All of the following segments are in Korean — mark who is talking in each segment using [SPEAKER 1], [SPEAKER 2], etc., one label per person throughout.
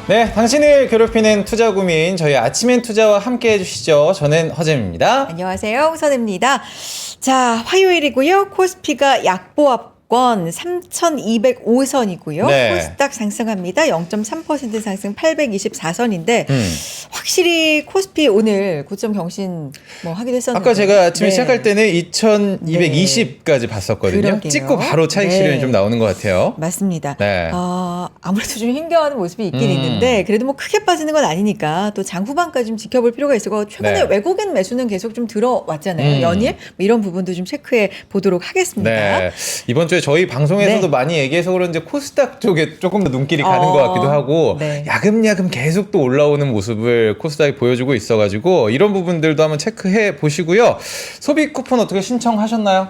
[SPEAKER 1] 네, 당신을 괴롭히는 투자 고민 저희 아침엔 투자와 함께 해주시죠. 저는 허잼입니다.
[SPEAKER 2] 안녕하세요, 홍선입니다. 자, 화요일이고요. 코스피가 약보합권 3,205선이고요.
[SPEAKER 1] 네.
[SPEAKER 2] 코스닥 상승합니다. 0.3% 상승 824선인데 확실히 코스피 오늘 고점 경신 뭐 하기도 했었는데
[SPEAKER 1] 아까 제가 아침에 시작할 때는 2,220까지 봤었거든요.
[SPEAKER 2] 그러게요.
[SPEAKER 1] 찍고 바로 차익 실현이 좀 나오는 것 같아요.
[SPEAKER 2] 맞습니다.
[SPEAKER 1] 네.
[SPEAKER 2] 아무래도 좀 힘겨워하는 모습이 있긴 있는데 그래도 뭐 크게 빠지는 건 아니니까 또 장 후반까지 좀 지켜볼 필요가 있고 최근에 외국인 매수는 계속 좀 들어왔잖아요. 연일 뭐 이런 부분도 좀 체크해 보도록 하겠습니다.
[SPEAKER 1] 네. 이번 주에 저희 방송에서도 많이 얘기해서 그런지 코스닥 쪽에 조금 더 눈길이 가는 것 같기도 하고 야금야금 계속 또 올라오는 모습을 코스닥이 보여주고 있어가지고 이런 부분들도 한번 체크해 보시고요. 소비 쿠폰 어떻게 신청하셨나요?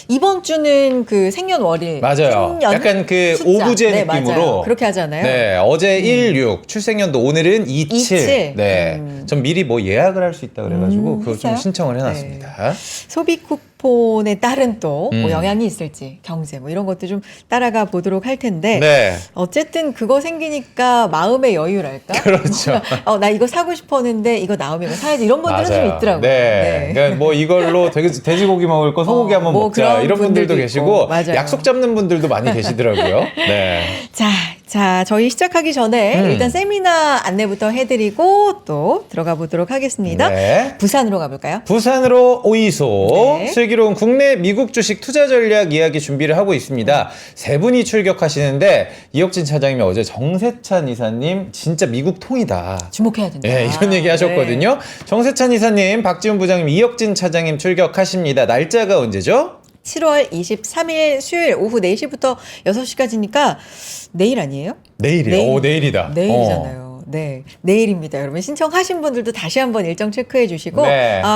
[SPEAKER 2] 이번 주는 그 생년월일.
[SPEAKER 1] 맞아요. 약간 그
[SPEAKER 2] 숫자.
[SPEAKER 1] 오브제
[SPEAKER 2] 네,
[SPEAKER 1] 느낌으로.
[SPEAKER 2] 맞아요. 그렇게 하잖아요.
[SPEAKER 1] 네. 어제 16, 출생연도 오늘은 27. 네. 전 미리 뭐 예약을 할 수 있다 그래가지고 그거 좀 신청을 해놨습니다.
[SPEAKER 2] 소비 쿠폰에 따른 또 뭐 영향이 있을지 경제 뭐 이런 것도 좀 따라가 보도록 할 텐데 어쨌든 그거 생기니까 마음의 여유랄까?
[SPEAKER 1] 그렇죠.
[SPEAKER 2] 나 이거 사고 싶었는데 이거 나오면 이거 사야지 이런 분들은 좀 있더라고요.
[SPEAKER 1] 네. 그러니까 뭐 이걸로 돼지고기 먹을 거 소고기 한번
[SPEAKER 2] 뭐
[SPEAKER 1] 먹자 이런 분들도 계시고
[SPEAKER 2] 맞아요.
[SPEAKER 1] 약속 잡는 분들도 많이 계시더라고요. 네.
[SPEAKER 2] 자, 저희 시작하기 전에 일단 세미나 안내부터 해드리고 또 들어가 보도록 하겠습니다.
[SPEAKER 1] 네.
[SPEAKER 2] 부산으로 가볼까요?
[SPEAKER 1] 부산으로 오이소.
[SPEAKER 2] 네.
[SPEAKER 1] 슬기로운 국내 미국 주식 투자 전략 이야기 준비를 하고 있습니다. 세 분이 출격하시는데 이혁진 차장님이 어제 정세찬 이사님 진짜 미국 통이다.
[SPEAKER 2] 주목해야 된다.
[SPEAKER 1] 네, 이런 얘기 하셨거든요. 정세찬 이사님, 박지훈 부장님, 이혁진 차장님 출격하십니다. 날짜가 언제죠?
[SPEAKER 2] 7월 23일 수요일 오후 4시부터 6시까지니까 내일 아니에요?
[SPEAKER 1] 내일이요. 오, 내일이다.
[SPEAKER 2] 내일이잖아요. 네, 내일입니다. 여러분 신청하신 분들도 다시 한번 일정 체크해 주시고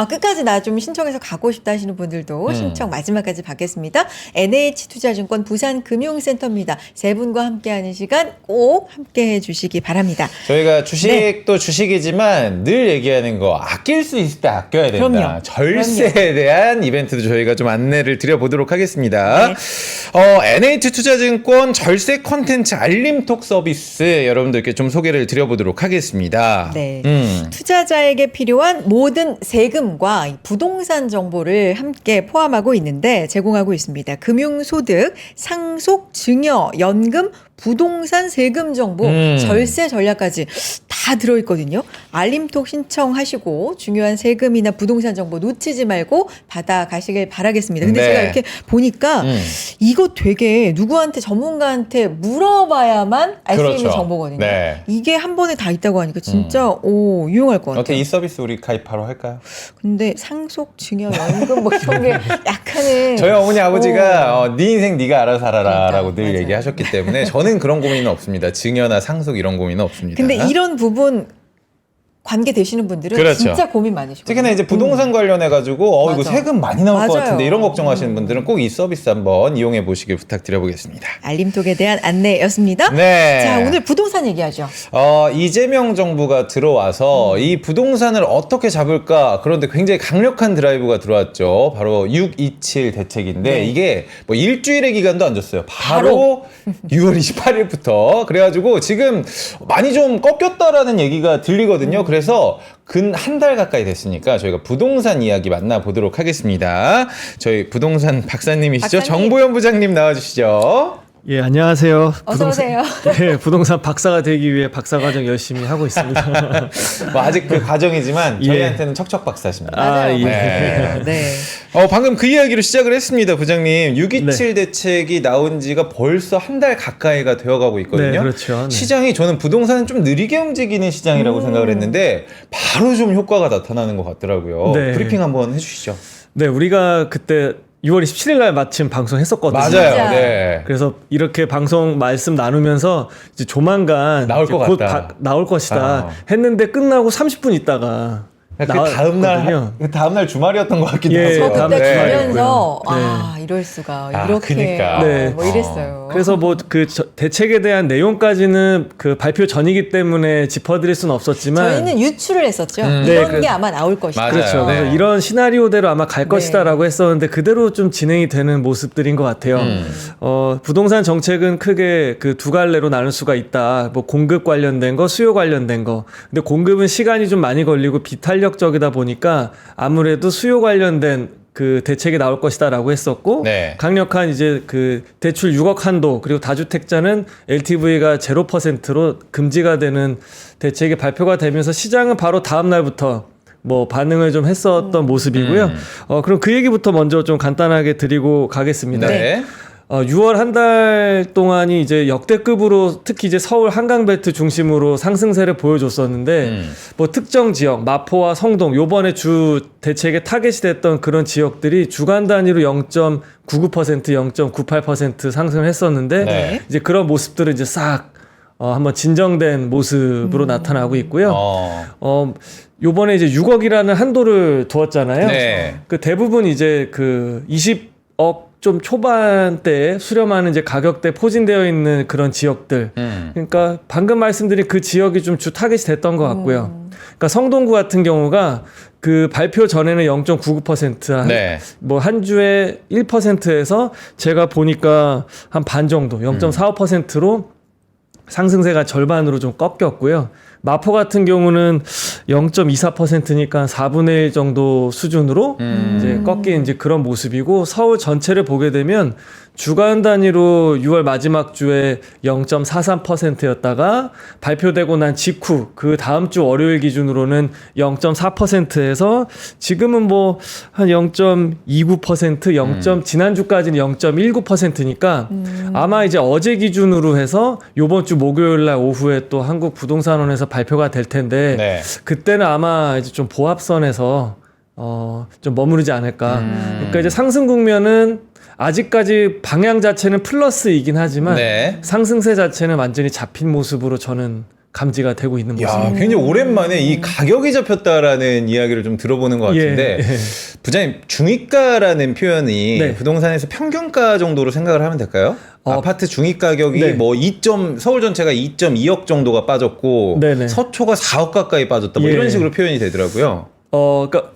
[SPEAKER 2] 끝까지 나 좀 신청해서 가고 싶다 하시는 분들도 신청 마지막까지 받겠습니다. NH투자증권 부산금융센터입니다. 세 분과 함께하는 시간 꼭 함께해 주시기 바랍니다.
[SPEAKER 1] 저희가 주식도 주식이지만 늘 얘기하는 거 아낄 수 있을 때 아껴야 된다.
[SPEAKER 2] 그럼요.
[SPEAKER 1] 절세에 대한 이벤트도 저희가 좀 안내를 드려보도록 하겠습니다. NH투자증권 절세 콘텐츠 알림톡 서비스 여러분들께 좀 소개를 드려보도록 하겠습니다.
[SPEAKER 2] 네. 투자자에게 필요한 모든 세금과 부동산 정보를 함께 포함하고 있는데 제공하고 있습니다. 금융소득, 상속, 증여, 연금, 부동산 세금 정보, 절세 전략까지 다 들어있거든요. 알림톡 신청하시고 중요한 세금이나 부동산 정보 놓치지 말고 받아가시길 바라겠습니다. 근데 제가 이렇게 보니까 이거 되게 누구한테 전문가한테 물어봐야만 알 수 있는 정보거든요. 이게 한 번에 다 있다고 하니까 진짜 유용할 것 같아요.
[SPEAKER 1] 어떻게 이 서비스 우리 가입 바로 할까요?
[SPEAKER 2] 근데 상속, 증여, 연금 뭐 이런 게 약간은
[SPEAKER 1] 저희 어머니 아버지가 네 인생 네가 알아서 살아라 라고 늘
[SPEAKER 2] 맞아요.
[SPEAKER 1] 얘기하셨기 때문에 저는 그런 고민은 없습니다. 증여나 상속 이런 고민은 없습니다.
[SPEAKER 2] 근데 이런 부분 관계 되시는 분들은 진짜 고민 많으시고
[SPEAKER 1] 특히나 이제 부동산 관련해가지고 이거 세금 많이 나올 것 같은데 이런 걱정하시는 분들은 꼭 이 서비스 한번 이용해 보시길 부탁드려보겠습니다.
[SPEAKER 2] 알림톡에 대한 안내였습니다.
[SPEAKER 1] 네.
[SPEAKER 2] 자, 오늘 부동산 얘기하죠.
[SPEAKER 1] 이재명 정부가 들어와서 이 부동산을 어떻게 잡을까 그런데 굉장히 강력한 드라이브가 들어왔죠. 바로 627 대책인데 이게 뭐 일주일의 기간도 안 줬어요. 바로 6월 28일부터 그래가지고 지금 많이 좀 꺾였다라는 얘기가 들리거든요. 그래서 근 한 달 가까이 됐으니까 저희가 부동산 이야기 만나보도록 하겠습니다. 저희 부동산 박사님이시죠? 정보현 부장님 나와주시죠.
[SPEAKER 3] 예, 안녕하세요.
[SPEAKER 2] 어서 오세요.
[SPEAKER 3] 네, 부동산 박사가 되기 위해 박사과정 열심히 하고 있습니다.
[SPEAKER 1] 뭐 아직 그 과정이지만 저희한테는 척척 박사십니다.
[SPEAKER 2] 맞아요.
[SPEAKER 1] 네. 방금 그 이야기로 시작을 했습니다, 부장님. 627 대책이 나온 지가 벌써 한 달 가까이가 되어가고 있거든요.
[SPEAKER 3] 네, 그렇죠. 네.
[SPEAKER 1] 시장이 저는 부동산은 좀 느리게 움직이는 시장이라고 생각을 했는데 바로 좀 효과가 나타나는 것 같더라고요.
[SPEAKER 3] 네.
[SPEAKER 1] 브리핑 한번 해주시죠.
[SPEAKER 3] 네, 우리가 그때 6월 27일 날 마침 방송했었거든요.
[SPEAKER 1] 맞아요. 네.
[SPEAKER 3] 그래서 이렇게 방송 말씀 나누면서 이제 조만간
[SPEAKER 1] 나올 것
[SPEAKER 3] 곧
[SPEAKER 1] 같다.
[SPEAKER 3] 나올 것이다 했는데 끝나고 30분 있다가
[SPEAKER 1] 그 다음날 주말이었던 것 같기도
[SPEAKER 3] 예,
[SPEAKER 1] 하고요.
[SPEAKER 2] 저 그때
[SPEAKER 3] 다음날
[SPEAKER 2] 주면서
[SPEAKER 3] 주말이었고요.
[SPEAKER 2] 이럴 수가
[SPEAKER 1] 아,
[SPEAKER 2] 이렇게
[SPEAKER 1] 그니까.
[SPEAKER 3] 네.
[SPEAKER 2] 뭐 이랬어요.
[SPEAKER 3] 그래서 뭐 그 대책에 대한 내용까지는 그 발표 전이기 때문에 짚어드릴 수는 없었지만
[SPEAKER 2] 저희는 유추를 했었죠.
[SPEAKER 1] 네,
[SPEAKER 2] 이런
[SPEAKER 3] 그래서-
[SPEAKER 2] 게 아마 나올 것이다.
[SPEAKER 1] 맞아요.
[SPEAKER 3] 그렇죠.
[SPEAKER 1] 네.
[SPEAKER 3] 그래서 이런 시나리오대로 아마 갈
[SPEAKER 2] 네.
[SPEAKER 3] 것이다라고 했었는데 그대로 좀 진행이 되는 모습들인 것 같아요. 부동산 정책은 크게 그 두 갈래로 나눌 수가 있다. 뭐 공급 관련된 거, 수요 관련된 거. 근데 공급은 시간이 좀 많이 걸리고 비탄력적이다 보니까 아무래도 수요 관련된 그 대책이 나올 것이다라고 했었고
[SPEAKER 1] 네.
[SPEAKER 3] 강력한 이제 그 대출 6억 한도 그리고 다주택자는 LTV가 0%로 금지가 되는 대책이 발표가 되면서 시장은 바로 다음 날부터 뭐 반응을 좀 했었던 모습이고요. 그럼 그 얘기부터 먼저 좀 간단하게 드리고 가겠습니다.
[SPEAKER 1] 네.
[SPEAKER 3] 6월 한 달 동안이 이제 역대급으로 특히 이제 서울 한강벨트 중심으로 상승세를 보여줬었는데 뭐 특정 지역 마포와 성동 요번에 주 대책에 타겟이 됐던 그런 지역들이 주간 단위로 0.99% 0.98% 상승을 했었는데
[SPEAKER 1] 네.
[SPEAKER 3] 이제 그런 모습들은 이제 싹 한번 진정된 모습으로 나타나고 있고요. 요번에 이제 6억이라는 한도를 두었잖아요.
[SPEAKER 1] 네.
[SPEAKER 3] 그 대부분 이제 그 20억 좀 초반대에 수렴하는 이제 가격대 포진되어 있는 그런 지역들. 그러니까 방금 말씀드린 그 지역이 좀 주 타겟이 됐던 것 같고요. 그러니까 성동구 같은 경우가 그 발표 전에는 0.99%
[SPEAKER 1] 네.
[SPEAKER 3] 뭐 한 주에 1%에서 제가 보니까 한 반 정도 0.45%로 상승세가 절반으로 좀 꺾였고요. 마포 같은 경우는 0.24%니까 4분의 1 정도 수준으로 이제 꺾인 이제 그런 모습이고 서울 전체를 보게 되면 주간 단위로 6월 마지막 주에 0.43%였다가 발표되고 난 직후 그 다음 주 월요일 기준으로는 0.4%에서 지금은 뭐 한 0.29%, 0. 지난주까지는 0.19%니까 아마 이제 어제 기준으로 해서 요번 주 목요일 날 오후에 또 한국부동산원에서 발표가 될 텐데
[SPEAKER 1] 네.
[SPEAKER 3] 그때는 아마 이제 좀 보합선에서 좀 머무르지 않을까. 그러니까 이제 상승 국면은 아직까지 방향 자체는 플러스이긴 하지만
[SPEAKER 1] 네.
[SPEAKER 3] 상승세 자체는 완전히 잡힌 모습으로 저는 감지가 되고 있는 모습입니다.
[SPEAKER 1] 야, 굉장히 오랜만에 이 가격이 잡혔다라는 이야기를 좀 들어보는 것 같은데
[SPEAKER 3] 예.
[SPEAKER 1] 부장님 중위가라는 표현이
[SPEAKER 3] 네.
[SPEAKER 1] 부동산에서 평균가 정도로 생각을 하면 될까요? 아파트 중위 가격이
[SPEAKER 3] 네.
[SPEAKER 1] 뭐 서울 전체가 2.2억 정도가 빠졌고
[SPEAKER 3] 네네.
[SPEAKER 1] 서초가 4억 가까이 빠졌다 뭐
[SPEAKER 3] 예.
[SPEAKER 1] 이런 식으로 표현이 되더라고요.
[SPEAKER 3] 그러니까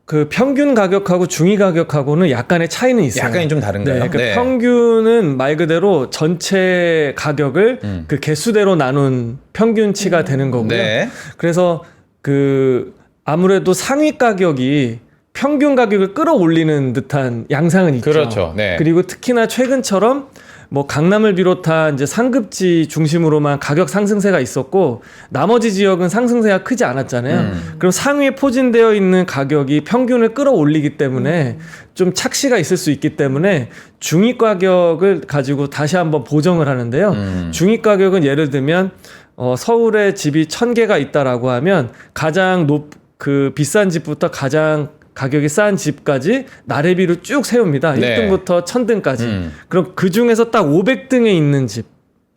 [SPEAKER 3] 그 평균 가격하고 중위 가격하고는 약간의 차이는 있어요.
[SPEAKER 1] 약간이 좀 다른가요?
[SPEAKER 3] 네, 그러니까
[SPEAKER 1] 네.
[SPEAKER 3] 평균은 말 그대로 전체 가격을 그 개수대로 나눈 평균치가 되는 거고요.
[SPEAKER 1] 네.
[SPEAKER 3] 그래서 그 아무래도 상위 가격이 평균 가격을 끌어올리는 듯한 양상은 있죠.
[SPEAKER 1] 그렇죠. 네.
[SPEAKER 3] 그리고 특히나 최근처럼 뭐 강남을 비롯한 이제 상급지 중심으로만 가격 상승세가 있었고 나머지 지역은 상승세가 크지 않았잖아요. 그럼 상위에 포진되어 있는 가격이 평균을 끌어올리기 때문에 좀 착시가 있을 수 있기 때문에 중위 가격을 가지고 다시 한번 보정을 하는데요. 중위 가격은 예를 들면 서울에 집이 1000개가 있다라고 하면 가장 비싼 집부터 가장 가격이 싼 집까지 나래비로 쭉 세웁니다.
[SPEAKER 1] 네.
[SPEAKER 3] 1등부터 1000등까지. 그럼 그 중에서 딱 500등에 있는 집.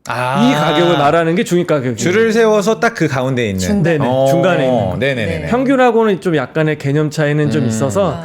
[SPEAKER 3] 이 가격을 말하는 게 중위 가격이에요.
[SPEAKER 1] 줄을 세워서 딱 그 가운데 있는.
[SPEAKER 2] 중간.
[SPEAKER 3] 네네. 중간에 있는.
[SPEAKER 1] 네네네.
[SPEAKER 3] 평균하고는 좀 약간의 개념 차이는 좀 있어서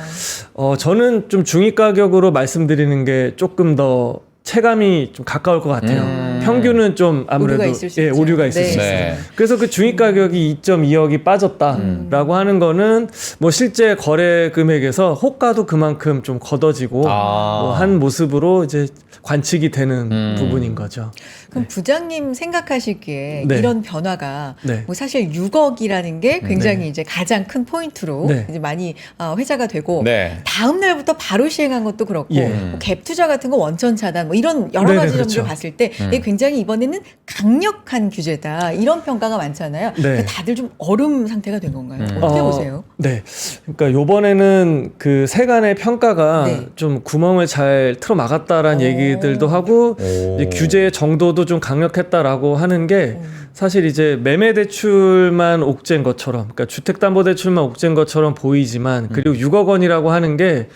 [SPEAKER 3] 저는 좀 중위 가격으로 말씀드리는 게 조금 더 체감이 좀 가까울 것 같아요. 평균은 좀 아무래도
[SPEAKER 2] 오류가 있을 수 있죠.
[SPEAKER 3] 오류가 있을
[SPEAKER 2] 네.
[SPEAKER 3] 수 있어요.
[SPEAKER 1] 네.
[SPEAKER 3] 그래서 그 중위 가격이 2.2억이 빠졌다라고 하는 거는 뭐 실제 거래 금액에서 호가도 그만큼 좀 걷어지고 뭐 한 모습으로 이제 관측이 되는 부분인 거죠.
[SPEAKER 2] 그럼 부장님 생각하시기에
[SPEAKER 3] 네.
[SPEAKER 2] 이런 변화가
[SPEAKER 3] 네.
[SPEAKER 2] 뭐 사실 6억이라는 게 굉장히
[SPEAKER 3] 네.
[SPEAKER 2] 이제 가장 큰 포인트로
[SPEAKER 3] 네.
[SPEAKER 2] 이제 많이 회자가 되고
[SPEAKER 1] 네.
[SPEAKER 2] 다음 날부터 바로 시행한 것도 그렇고
[SPEAKER 3] 예.
[SPEAKER 2] 뭐 갭 투자 같은 거 원천 차단 뭐 이런 여러
[SPEAKER 3] 네네,
[SPEAKER 2] 가지 점들을
[SPEAKER 3] 그렇죠.
[SPEAKER 2] 봤을 때 이게 굉장히 이번에는 강력한 규제다 이런 평가가 많잖아요.
[SPEAKER 3] 네.
[SPEAKER 2] 그러니까 다들 좀 얼음 상태가 된 건가요? 어떻게 보세요?
[SPEAKER 3] 네. 그러니까 요번에는 그 세간의 평가가
[SPEAKER 2] 네.
[SPEAKER 3] 좀 구멍을 잘 틀어 막았다라는
[SPEAKER 2] 오.
[SPEAKER 3] 얘기들도 하고
[SPEAKER 1] 오.
[SPEAKER 3] 이제 규제의 정도도 좀 강력했다라고 하는 게 사실 이제 매매 대출만 옥죄인 것처럼, 그러니까 주택담보대출만 옥죄인 것처럼 보이지만, 그리고 6억 원이라고 하는 게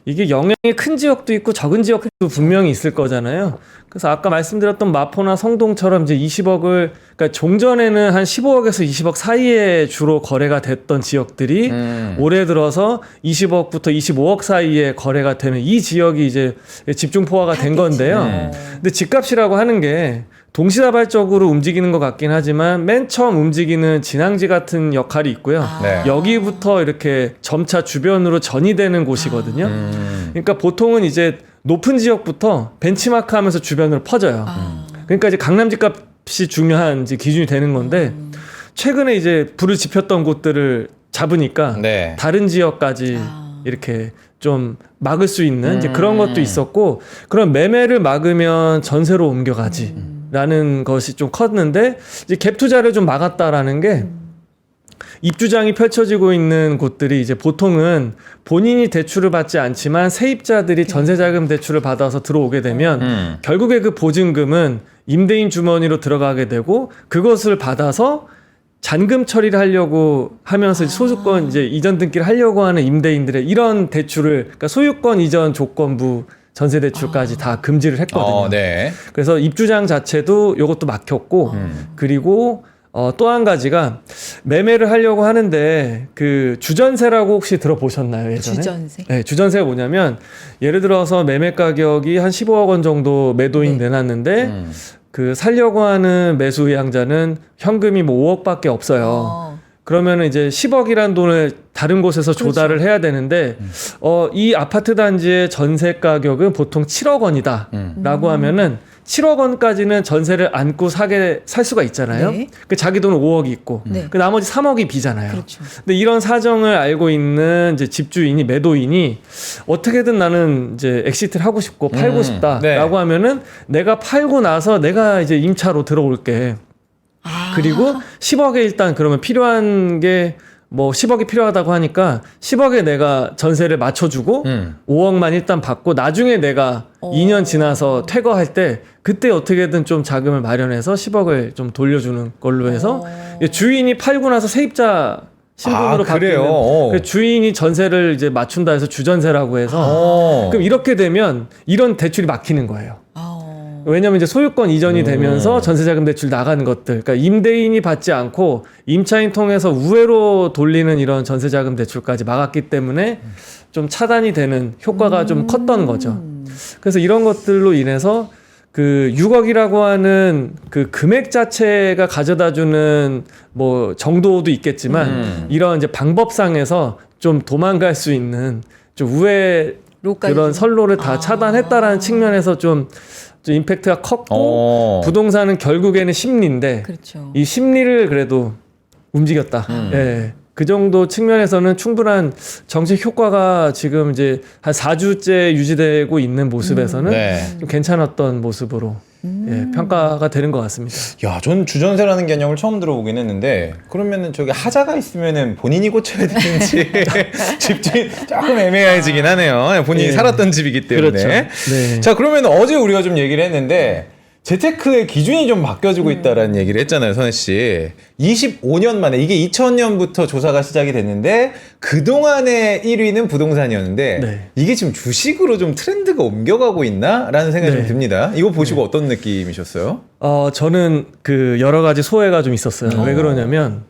[SPEAKER 3] 이게 영향이 큰 지역도 있고 적은 지역도 분명히 있을 거잖아요. 그래서 아까 말씀드렸던 마포나 성동처럼 이제 20억을, 그러니까 종전에는 한 15억에서 20억 사이에 주로 거래가 됐던 지역들이 올해 들어서 20억부터 25억 사이에 거래가 되는 이 지역이 이제 집중 포화가 된 건데요. 근데 집값이라고 하는 게 동시다발적으로 움직이는 것 같긴 하지만 맨 처음 움직이는 진앙지 같은 역할이 있고요.
[SPEAKER 1] 네.
[SPEAKER 3] 여기부터 이렇게 점차 주변으로 전이되는 곳이거든요. 그러니까 보통은 이제 높은 지역부터 벤치마크 하면서 주변으로 퍼져요. 그러니까 이제 강남 집값이 중요한 이제 기준이 되는 건데 최근에 이제 불을 지폈던 곳들을 잡으니까
[SPEAKER 1] 네.
[SPEAKER 3] 다른 지역까지 이렇게 좀 막을 수 있는 이제 그런 것도 있었고, 그런 매매를 막으면 전세로 옮겨가지. 라는 것이 좀 컸는데 이제 갭 투자를 좀 막았다라는 게 입주장이 펼쳐지고 있는 곳들이 이제 보통은 본인이 대출을 받지 않지만 세입자들이 전세자금 대출을 받아서 들어오게 되면 결국에 그 보증금은 임대인 주머니로 들어가게 되고 그것을 받아서 잔금 처리를 하려고 하면서 소유권 이제 이전 등기를 하려고 하는 임대인들의 이런 대출을, 그러니까 소유권 이전 조건부 전세 대출까지 다 금지를 했거든요.
[SPEAKER 1] 네.
[SPEAKER 3] 그래서 입주장 자체도 이것도 막혔고, 그리고 또 한 가지가 매매를 하려고 하는데 그 주전세라고 혹시 들어보셨나요, 예전에?
[SPEAKER 2] 주전세?
[SPEAKER 3] 네, 주전세가 뭐냐면 예를 들어서 매매 가격이 한 15억 원 정도 매도인 내놨는데 그 살려고 하는 매수 의향자는 현금이 뭐 5억밖에 없어요. 그러면 이제 10억이란 돈을 다른 곳에서 조달을 해야 되는데 이 아파트 단지의 전세 가격은 보통 7억 원이다라고 하면은 7억 원까지는 전세를 안고 살 수가 있잖아요.
[SPEAKER 2] 네.
[SPEAKER 3] 그 자기 돈은 5억이 있고
[SPEAKER 2] 네.
[SPEAKER 3] 그 나머지 3억이 비잖아요.
[SPEAKER 2] 그렇죠.
[SPEAKER 3] 근데 이런 사정을 알고 있는 이제 집주인이, 매도인이 어떻게든 나는 이제 엑시트를 하고 싶고 팔고 싶다라고
[SPEAKER 1] 네.
[SPEAKER 3] 하면은 내가 팔고 나서 내가 이제 임차로 들어올게. 그리고 10억에 일단 그러면 필요한 게 뭐 10억이 필요하다고 하니까 10억에 내가 전세를 맞춰주고 5억만 일단 받고 나중에 내가 2년 지나서 퇴거할 때 그때 어떻게든 좀 자금을 마련해서 10억을 좀 돌려주는 걸로 해서 주인이 팔고 나서 세입자 신분으로 바뀌는, 그래서 주인이 전세를 이제 맞춘다 해서 주전세라고 해서 그럼 이렇게 되면 이런 대출이 막히는 거예요. 왜냐면 이제 소유권 이전이 되면서 전세자금 대출 나가는 것들, 그러니까 임대인이 받지 않고 임차인 통해서 우회로 돌리는 이런 전세자금 대출까지 막았기 때문에 좀 차단이 되는 효과가 좀 컸던 거죠. 그래서 이런 것들로 인해서 그 6억이라고 하는 그 금액 자체가 가져다주는 뭐 정도도 있겠지만 이런 이제 방법상에서 좀 도망갈 수 있는 좀 우회 그런 선로를 다 차단했다라는 측면에서 좀 임팩트가 컸고 부동산은 결국에는 심리인데
[SPEAKER 2] 그렇죠.
[SPEAKER 3] 이 심리를 그래도 움직였다. 예. 그 정도 측면에서는 충분한 정책 효과가 지금 이제 한 4주째 유지되고 있는 모습에서는 좀 괜찮았던 모습으로 예, 평가가 되는 것 같습니다.
[SPEAKER 1] 야, 전 주전세라는 개념을 처음 들어보긴 했는데 그러면은 저기 하자가 있으면은 본인이 고쳐야 되는지 집주인 조금 애매해지긴 하네요. 본인이 살았던 집이기 때문에.
[SPEAKER 3] 그렇죠. 네.
[SPEAKER 1] 자, 그러면 어제 우리가 좀 얘기를 했는데 재테크의 기준이 좀 바뀌어지고 있다라는 얘기를 했잖아요, 선혜 씨. 25년 만에, 이게 2000년부터 조사가 시작이 됐는데 그동안의 1위는 부동산이었는데
[SPEAKER 3] 네.
[SPEAKER 1] 이게 지금 주식으로 좀 트렌드가 옮겨가고 있나라는 생각이 좀 듭니다. 이거 보시고 어떤 느낌이셨어요?
[SPEAKER 3] 저는 그 여러 가지 소회가 좀 있었어요. 왜 그러냐면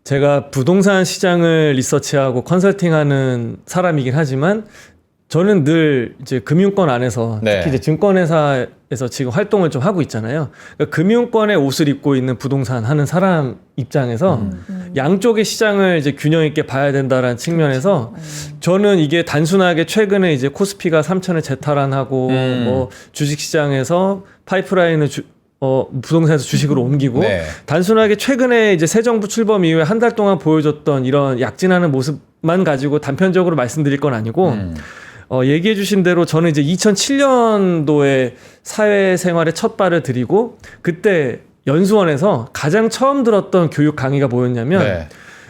[SPEAKER 3] 제가 부동산 시장을 리서치하고 컨설팅하는 사람이긴 하지만 저는 늘 이제 금융권 안에서 특히 이제 증권회사에서 지금 활동을 좀 하고 있잖아요. 그러니까 금융권의 옷을 입고 있는 부동산 하는 사람 입장에서 양쪽의 시장을 이제 균형 있게 봐야 된다라는 측면에서 저는 이게 단순하게 최근에 이제 코스피가 3,000을 재탈환하고 뭐 주식시장에서 파이프라인을 부동산에서 주식으로 옮기고 단순하게 최근에 이제 새 정부 출범 이후에 한 달 동안 보여줬던 이런 약진하는 모습만 가지고 단편적으로 말씀드릴 건 아니고 얘기해 주신 대로 저는 이제 2007년도에 사회생활에 첫 발을 들이고 그때 연수원에서 가장 처음 들었던 교육 강의가 뭐였냐면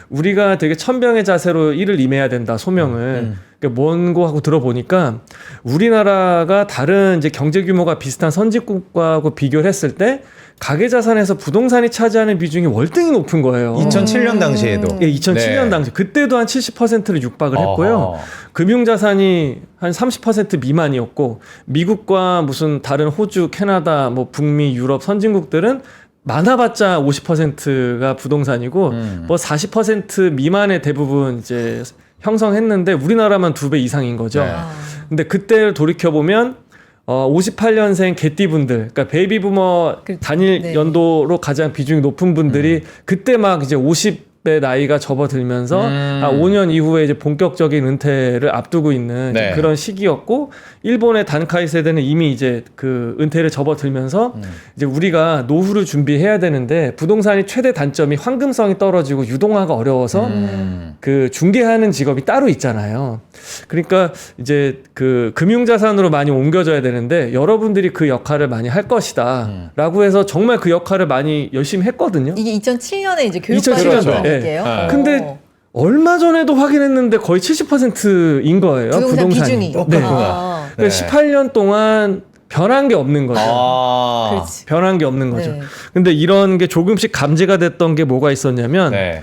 [SPEAKER 3] 우리가 되게 천병의 자세로 일을 임해야 된다, 소명을. 뭔고 하고 들어보니까 우리나라가 다른 이제 경제 규모가 비슷한 선진국하고 비교를 했을 때 가계 자산에서 부동산이 차지하는 비중이 월등히 높은 거예요.
[SPEAKER 1] 2007년 당시에도.
[SPEAKER 3] 예, 2007년
[SPEAKER 1] 네.
[SPEAKER 3] 당시 그때도 한 70%를 육박을 했고요.
[SPEAKER 1] 어허.
[SPEAKER 3] 금융 자산이 한 30% 미만이었고 미국과 무슨 다른 호주, 캐나다, 뭐 북미, 유럽 선진국들은 많아봤자 50%가 부동산이고 뭐 40% 미만의 대부분 이제 형성했는데 우리나라만 2배 이상인 거죠.
[SPEAKER 1] 네.
[SPEAKER 3] 근데 그때를 돌이켜 보면 58년생 개띠분들, 그러니까 베이비부머 단일
[SPEAKER 2] 네.
[SPEAKER 3] 연도로 가장 비중이 높은 분들이 그때 막 이제 50의 나이가 접어들면서 5년 이후에 이제 본격적인 은퇴를 앞두고 있는 이제
[SPEAKER 1] 네.
[SPEAKER 3] 그런 시기였고, 일본의 단카이 세대는 이미 이제 그 은퇴를 접어들면서 이제 우리가 노후를 준비해야 되는데 부동산이 최대 단점이 황금성이 떨어지고 유동화가 어려워서 그 중개하는 직업이 따로 있잖아요. 그러니까 이제 그 금융자산으로 많이 옮겨져야 되는데 여러분들이 그 역할을 많이 할 것이다 라고 해서 정말 그 역할을 많이 열심히 했거든요.
[SPEAKER 2] 이게 2007년에 이제
[SPEAKER 3] 2007년도에.
[SPEAKER 2] 교육받은
[SPEAKER 3] 예.
[SPEAKER 2] 얘기예요.
[SPEAKER 3] 근데 얼마 전에도 확인했는데 거의 70%인 거예요.
[SPEAKER 2] 부동산
[SPEAKER 3] 부동산이.
[SPEAKER 2] 비중이.
[SPEAKER 1] 네.
[SPEAKER 2] 아,
[SPEAKER 1] 네.
[SPEAKER 3] 18년 동안 변한 게 없는 거죠.
[SPEAKER 1] 아.
[SPEAKER 2] 그렇지.
[SPEAKER 3] 변한 게 없는 거죠.
[SPEAKER 2] 네.
[SPEAKER 3] 근데 이런 게 조금씩 감지가 됐던 게 뭐가 있었냐면
[SPEAKER 1] 네.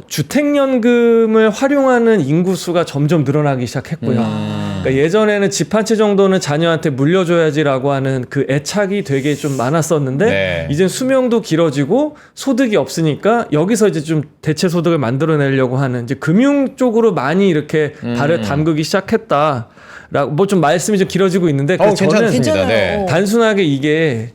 [SPEAKER 3] 주택연금을 활용하는 인구수가 점점 늘어나기 시작했고요. 그러니까 예전에는 집 한 채 정도는 자녀한테 물려줘야지라고 하는 그 애착이 되게 좀 많았었는데
[SPEAKER 1] 네.
[SPEAKER 3] 이젠 수명도 길어지고 소득이 없으니까 여기서 이제 좀 대체 소득을 만들어내려고 하는 이제 금융 쪽으로 많이 이렇게 발을 담그기 시작했다. 라고 뭐 좀 말씀이 좀 길어지고 있는데 그래서 저는
[SPEAKER 1] 괜찮습니다.
[SPEAKER 2] 괜찮아요.
[SPEAKER 1] 네.
[SPEAKER 3] 단순하게 이게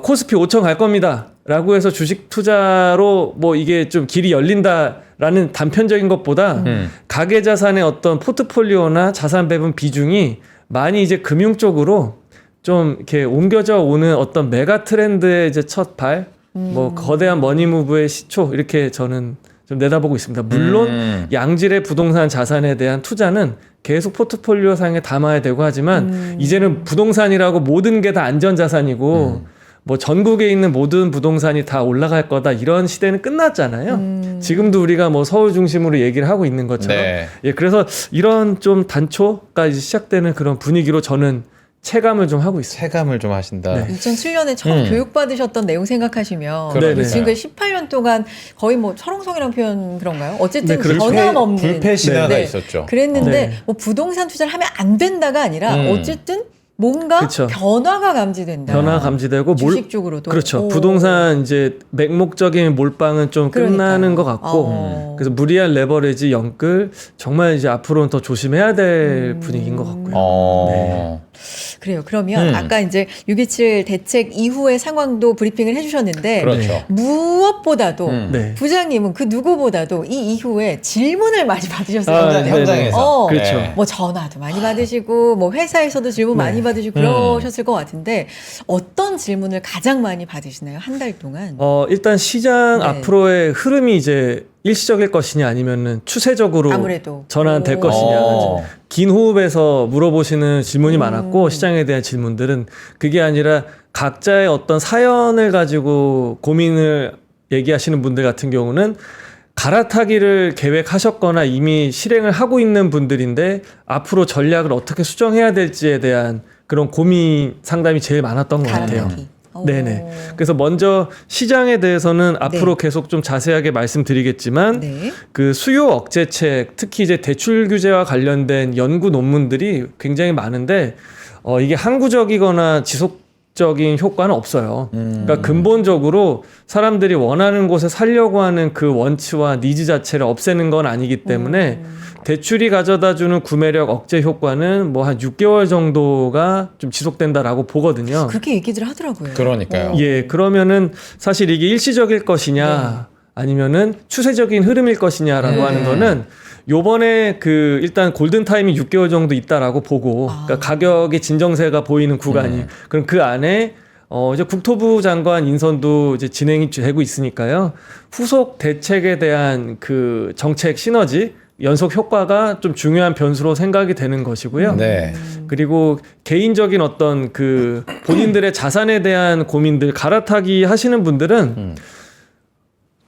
[SPEAKER 3] 코스피 5천 갈 겁니다 라고 해서 주식 투자로 뭐 이게 좀 길이 열린다라는 단편적인 것보다 가계자산의 어떤 포트폴리오나 자산 배분 비중이 많이 이제 금융 쪽으로 좀 이렇게 옮겨져 오는 어떤 메가 트렌드의 이제 첫 발, 뭐 거대한 머니무브의 시초 이렇게 저는 좀 내다보고 있습니다. 물론 양질의 부동산 자산에 대한 투자는 계속 포트폴리오 상에 담아야 되고 하지만 이제는 부동산이라고 모든 게 다 안전자산이고 뭐 전국에 있는 모든 부동산이 다 올라갈 거다 이런 시대는 끝났잖아요. 지금도 우리가 뭐 서울 중심으로 얘기를 하고 있는 것처럼.
[SPEAKER 1] 네.
[SPEAKER 3] 예, 그래서 이런 좀 단초까지 시작되는 그런 분위기로 저는 체감을 좀 하고 있어요.
[SPEAKER 1] 체감을 좀 하신다.
[SPEAKER 3] 네.
[SPEAKER 2] 2007년에 처음 교육받으셨던 내용 생각하시면
[SPEAKER 3] 그러니까요.
[SPEAKER 2] 지금까지 18년 동안 거의 뭐 철옹성이라는 표현 그런가요? 어쨌든
[SPEAKER 3] 네, 그렇죠.
[SPEAKER 2] 변함없는
[SPEAKER 1] 불패 신화가
[SPEAKER 2] 네.
[SPEAKER 1] 있었죠.
[SPEAKER 2] 그랬는데
[SPEAKER 3] 네.
[SPEAKER 2] 뭐 부동산 투자를 하면 안 된다가 아니라 어쨌든 뭔가
[SPEAKER 3] 그쵸.
[SPEAKER 2] 변화가 감지된다.
[SPEAKER 3] 변화 감지되고
[SPEAKER 2] 주식 쪽으로도.
[SPEAKER 3] 그렇죠.
[SPEAKER 2] 오.
[SPEAKER 3] 부동산 이제 맹목적인 몰빵은 좀 끝나는
[SPEAKER 2] 그러니까요.
[SPEAKER 3] 것 같고
[SPEAKER 2] 그래서
[SPEAKER 3] 그래서 무리한 레버리지 연끌 정말 이제 앞으로는 더 조심해야 될 분위기인 것 같고요.
[SPEAKER 1] 어.
[SPEAKER 2] 그래요. 그러면 아까 이제 6.27 대책 이후의 상황도 브리핑을 해주셨는데
[SPEAKER 1] 그렇죠.
[SPEAKER 2] 무엇보다도
[SPEAKER 3] 네.
[SPEAKER 2] 부장님은 그 누구보다도 이 이후에 질문을 많이 받으셨을
[SPEAKER 3] 아,
[SPEAKER 2] 거잖아요.
[SPEAKER 3] 네네.
[SPEAKER 1] 현장에서.
[SPEAKER 3] 그렇죠.
[SPEAKER 1] 네.
[SPEAKER 2] 뭐 전화도 많이 받으시고 뭐 회사에서도 질문
[SPEAKER 3] 네.
[SPEAKER 2] 많이 받으시고 그러셨을 것 같은데 어떤 질문을 가장 많이 받으시나요? 한 달 동안?
[SPEAKER 3] 일단 시장
[SPEAKER 2] 네.
[SPEAKER 3] 앞으로의 흐름이 이제 일시적일 것이냐 아니면은 추세적으로
[SPEAKER 2] 아무래도.
[SPEAKER 3] 전환될
[SPEAKER 2] 오.
[SPEAKER 3] 것이냐.
[SPEAKER 1] 어.
[SPEAKER 3] 긴 호흡에서 물어보시는 질문이 많았고 시장에 대한 질문들은 그게 아니라 각자의 어떤 사연을 가지고 고민을 얘기하시는 분들 같은 경우는 갈아타기를 계획하셨거나 이미 실행을 하고 있는 분들인데 앞으로 전략을 어떻게 수정해야 될지에 대한 그런 고민 상담이 제일 많았던 것 같아요.
[SPEAKER 2] 갈아타기. 오.
[SPEAKER 3] 네네. 그래서 먼저 시장에 대해서는 앞으로 계속 좀 자세하게 말씀드리겠지만
[SPEAKER 2] 네.
[SPEAKER 3] 그 수요 억제책, 특히 이제 대출 규제와 관련된 연구 논문들이 굉장히 많은데 이게 항구적이거나 지속적인 효과는 없어요. 그러니까 근본적으로 사람들이 원하는 곳에 살려고 하는 그 원치와 니즈 자체를 없애는 건 아니기 때문에 대출이 가져다주는 구매력 억제 효과는 뭐 한 6개월 정도가 좀 지속된다라고 보거든요.
[SPEAKER 2] 그렇게 얘기들 하더라고요.
[SPEAKER 1] 그러니까요.
[SPEAKER 3] 예, 그러면은 사실 이게 일시적일 것이냐 아니면은 추세적인 흐름일 것이냐라고 하는 거는 요번에 그 일단 골든타임이 6개월 정도 있다라고 보고 그러니까 가격의 진정세가 보이는 구간이 그럼 그 안에 이제 국토부 장관 인선도 이제 진행이 되고 있으니까요. 후속 대책에 대한 그 정책 시너지 연속 효과가 좀 중요한 변수로 생각이 되는 것이고요.
[SPEAKER 1] 네.
[SPEAKER 3] 그리고 개인적인 어떤 그 본인들의 자산에 대한 고민들 갈아타기 하시는 분들은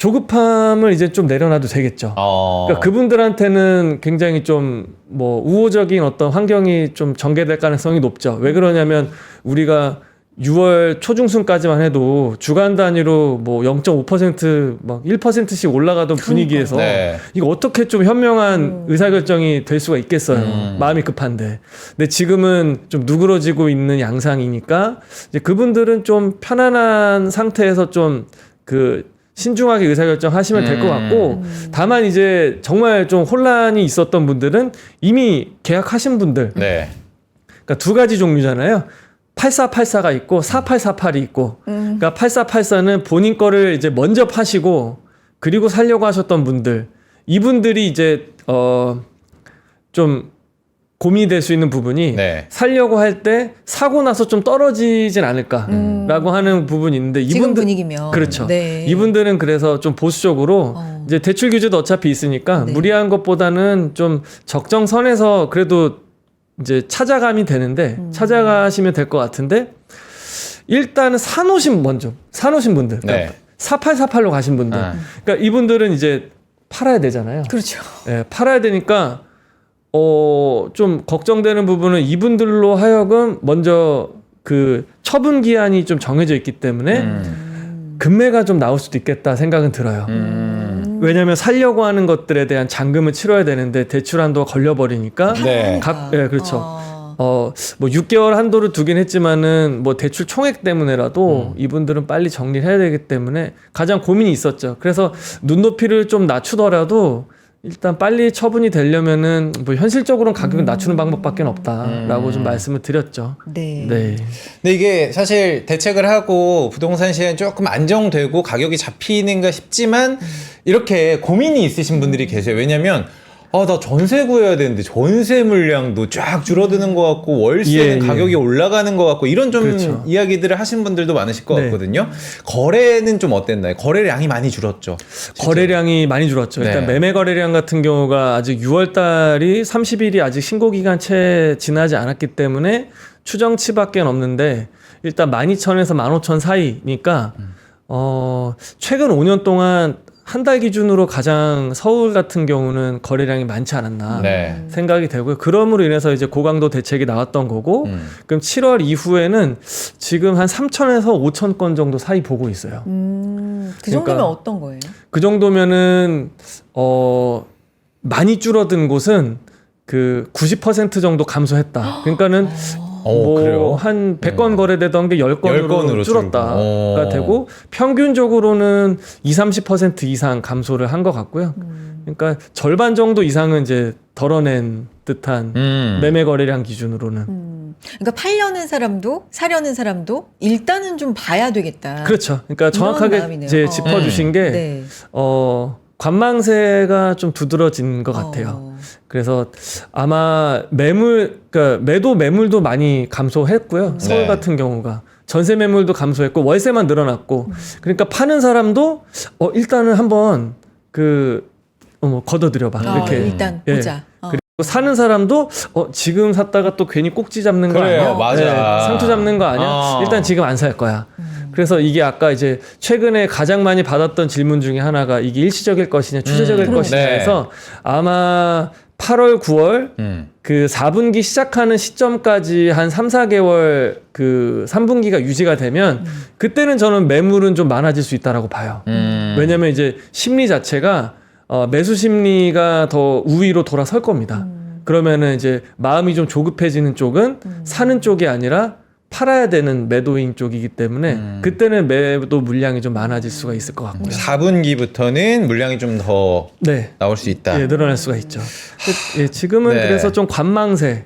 [SPEAKER 3] 조급함을 이제 좀 내려놔도 되겠죠. 그러니까 그분들한테는 굉장히 좀 뭐 우호적인 어떤 환경이 좀 전개될 가능성이 높죠. 왜 그러냐면 우리가 6월 초중순까지만 해도 주간 단위로 뭐 0.5%막 1%씩 올라가던 분위기에서
[SPEAKER 1] 네.
[SPEAKER 3] 이거 어떻게 좀 현명한 의사결정이 될 수가 있겠어요. 마음이 급한데. 근데 지금은 좀 누그러지고 있는 양상이니까 이제 그분들은 좀 편안한 상태에서 좀 그 신중하게 의사결정 하시면 될 것 같고, 다만 이제 정말 좀 혼란이 있었던 분들은 이미 계약하신 분들,
[SPEAKER 1] 네.
[SPEAKER 3] 그러니까 두 가지 종류잖아요. 8484가 있고 4848이 있고, 그러니까 8484는 본인 거를 이제 먼저 파시고 그리고 살려고 하셨던 분들, 이분들이 이제 좀 고민이 될 수 있는 부분이
[SPEAKER 1] 네.
[SPEAKER 3] 살려고 할 때 사고 나서 좀 떨어지진 않을까라고 하는 부분이 있는데,
[SPEAKER 2] 지금
[SPEAKER 3] 이분들
[SPEAKER 2] 분위기면
[SPEAKER 3] 그렇죠.
[SPEAKER 2] 네.
[SPEAKER 3] 이분들은 그래서 좀 보수적으로 이제 대출 규제도 어차피 있으니까
[SPEAKER 2] 네.
[SPEAKER 3] 무리한 것보다는 좀 적정선에서 그래도 이제 찾아가면 되는데 찾아가시면 될 것 같은데, 일단은 사놓으신 분들, 그러니까
[SPEAKER 1] 네.
[SPEAKER 3] 4848로 가신 분들, 그러니까 이분들은 이제 팔아야 되잖아요.
[SPEAKER 2] 그렇죠.
[SPEAKER 3] 예, 팔아야 되니까 좀 걱정되는 부분은 이분들로 하여금 먼저 그 처분 기한이 좀 정해져 있기 때문에 금매가 좀 나올 수도 있겠다 생각은 들어요. 왜냐하면 살려고 하는 것들에 대한 잔금을 치러야 되는데 대출 한도가 걸려버리니까
[SPEAKER 1] 네.
[SPEAKER 3] 예, 그렇죠. 뭐 6개월 한도를 두긴 했지만은 뭐 대출 총액 때문에라도 이분들은 빨리 정리를 해야 되기 때문에 가장 고민이 있었죠. 그래서 눈높이를 좀 낮추더라도 일단 빨리 처분이 되려면은 뭐 현실적으로는 가격을 낮추는 방법밖에 없다라고 좀 말씀을 드렸죠.
[SPEAKER 2] 네.
[SPEAKER 3] 네.
[SPEAKER 1] 근데 이게 사실 대책을 하고 부동산 시장이 조금 안정되고 가격이 잡히는가 싶지만 이렇게 고민이 있으신 분들이 계세요. 왜냐면 나 전세 구해야 되는데 전세 물량도 쫙 줄어드는 것 같고 월세는 가격이 올라가는 것 같고 이런 좀
[SPEAKER 3] 그렇죠.
[SPEAKER 1] 이야기들을 하신 분들도 많으실 것
[SPEAKER 3] 네.
[SPEAKER 1] 같거든요. 거래는 좀 어땠나요? 거래량이 많이 줄었죠. 실제로.
[SPEAKER 3] 거래량이 많이 줄었죠. 일단
[SPEAKER 1] 네.
[SPEAKER 3] 매매 거래량 같은 경우가 아직 6월 달이 30일이 아직 신고 기간 채 지나지 않았기 때문에 추정치밖에 없는데, 일단 12,000에서 15,000 사이니까 최근 5년 동안 한 달 기준으로 가장 서울 같은 경우는 거래량이 많지 않았나
[SPEAKER 1] 네.
[SPEAKER 3] 생각이 되고요. 그럼으로 인해서 이제 고강도 대책이 나왔던 거고, 그럼 7월 이후에는 지금 한 3,000에서 5,000건 정도 사이 보고 있어요.
[SPEAKER 2] 그 정도면
[SPEAKER 3] 그러니까
[SPEAKER 2] 어떤 거예요?
[SPEAKER 3] 그 정도면은 많이 줄어든 곳은 그 90% 정도 감소했다. 그러니까는
[SPEAKER 1] 그래요?
[SPEAKER 3] 뭐 한 100건 거래되던 게 10건으로
[SPEAKER 1] 10건으로
[SPEAKER 3] 줄었다가 되고, 평균적으로는 20-30% 이상 감소를 한 것 같고요. 그러니까 절반 정도 이상은 이제 덜어낸 듯한 매매 거래량 기준으로는.
[SPEAKER 2] 그러니까 팔려는 사람도 사려는 사람도 일단은 좀 봐야 되겠다.
[SPEAKER 3] 그렇죠. 그러니까
[SPEAKER 2] 이런
[SPEAKER 3] 정확하게
[SPEAKER 2] 마음이네요.
[SPEAKER 3] 이제 짚어주신 게
[SPEAKER 2] 네.
[SPEAKER 3] 관망세가 좀 두드러진 것 같아요. 그래서 아마 그러니까 매물도 많이 감소했고요. 서울
[SPEAKER 1] 네.
[SPEAKER 3] 같은 경우가 전세 매물도 감소했고 월세만 늘어났고, 그러니까 파는 사람도 일단은 한번 걷어들여봐 이렇게
[SPEAKER 2] 일단
[SPEAKER 3] 예.
[SPEAKER 2] 보자.
[SPEAKER 3] 그리고 사는 사람도 지금 샀다가 또 괜히 꼭지 잡는 거
[SPEAKER 1] 그래요,
[SPEAKER 3] 아니야?
[SPEAKER 1] 맞아.
[SPEAKER 3] 상투 잡는 거 아니야? 일단 지금 안 살 거야. 그래서 이게 아까 이제 최근에 가장 많이 받았던 질문 중에 하나가 이게 일시적일 것이냐 추세적일 것이냐
[SPEAKER 1] 네.
[SPEAKER 3] 해서 아마 8월 9월 그 4분기 시작하는 시점까지 한 3-4개월 그 3분기가 유지가 되면 그때는 저는 매물은 좀 많아질 수 있다라고 봐요. 왜냐면 이제 심리 자체가 매수 심리가 더 우위로 돌아설 겁니다. 그러면은 이제 마음이 좀 조급해지는 쪽은 사는 쪽이 아니라 팔아야 되는 매도인 쪽이기 때문에 그때는 매도 물량이 좀 많아질 수가 있을 것 같고요.
[SPEAKER 1] 4분기부터는 물량이 좀 더
[SPEAKER 3] 네.
[SPEAKER 1] 나올 수 있다.
[SPEAKER 3] 예, 늘어날 수가 있죠. 지금은
[SPEAKER 1] 네.
[SPEAKER 3] 그래서 좀 관망세.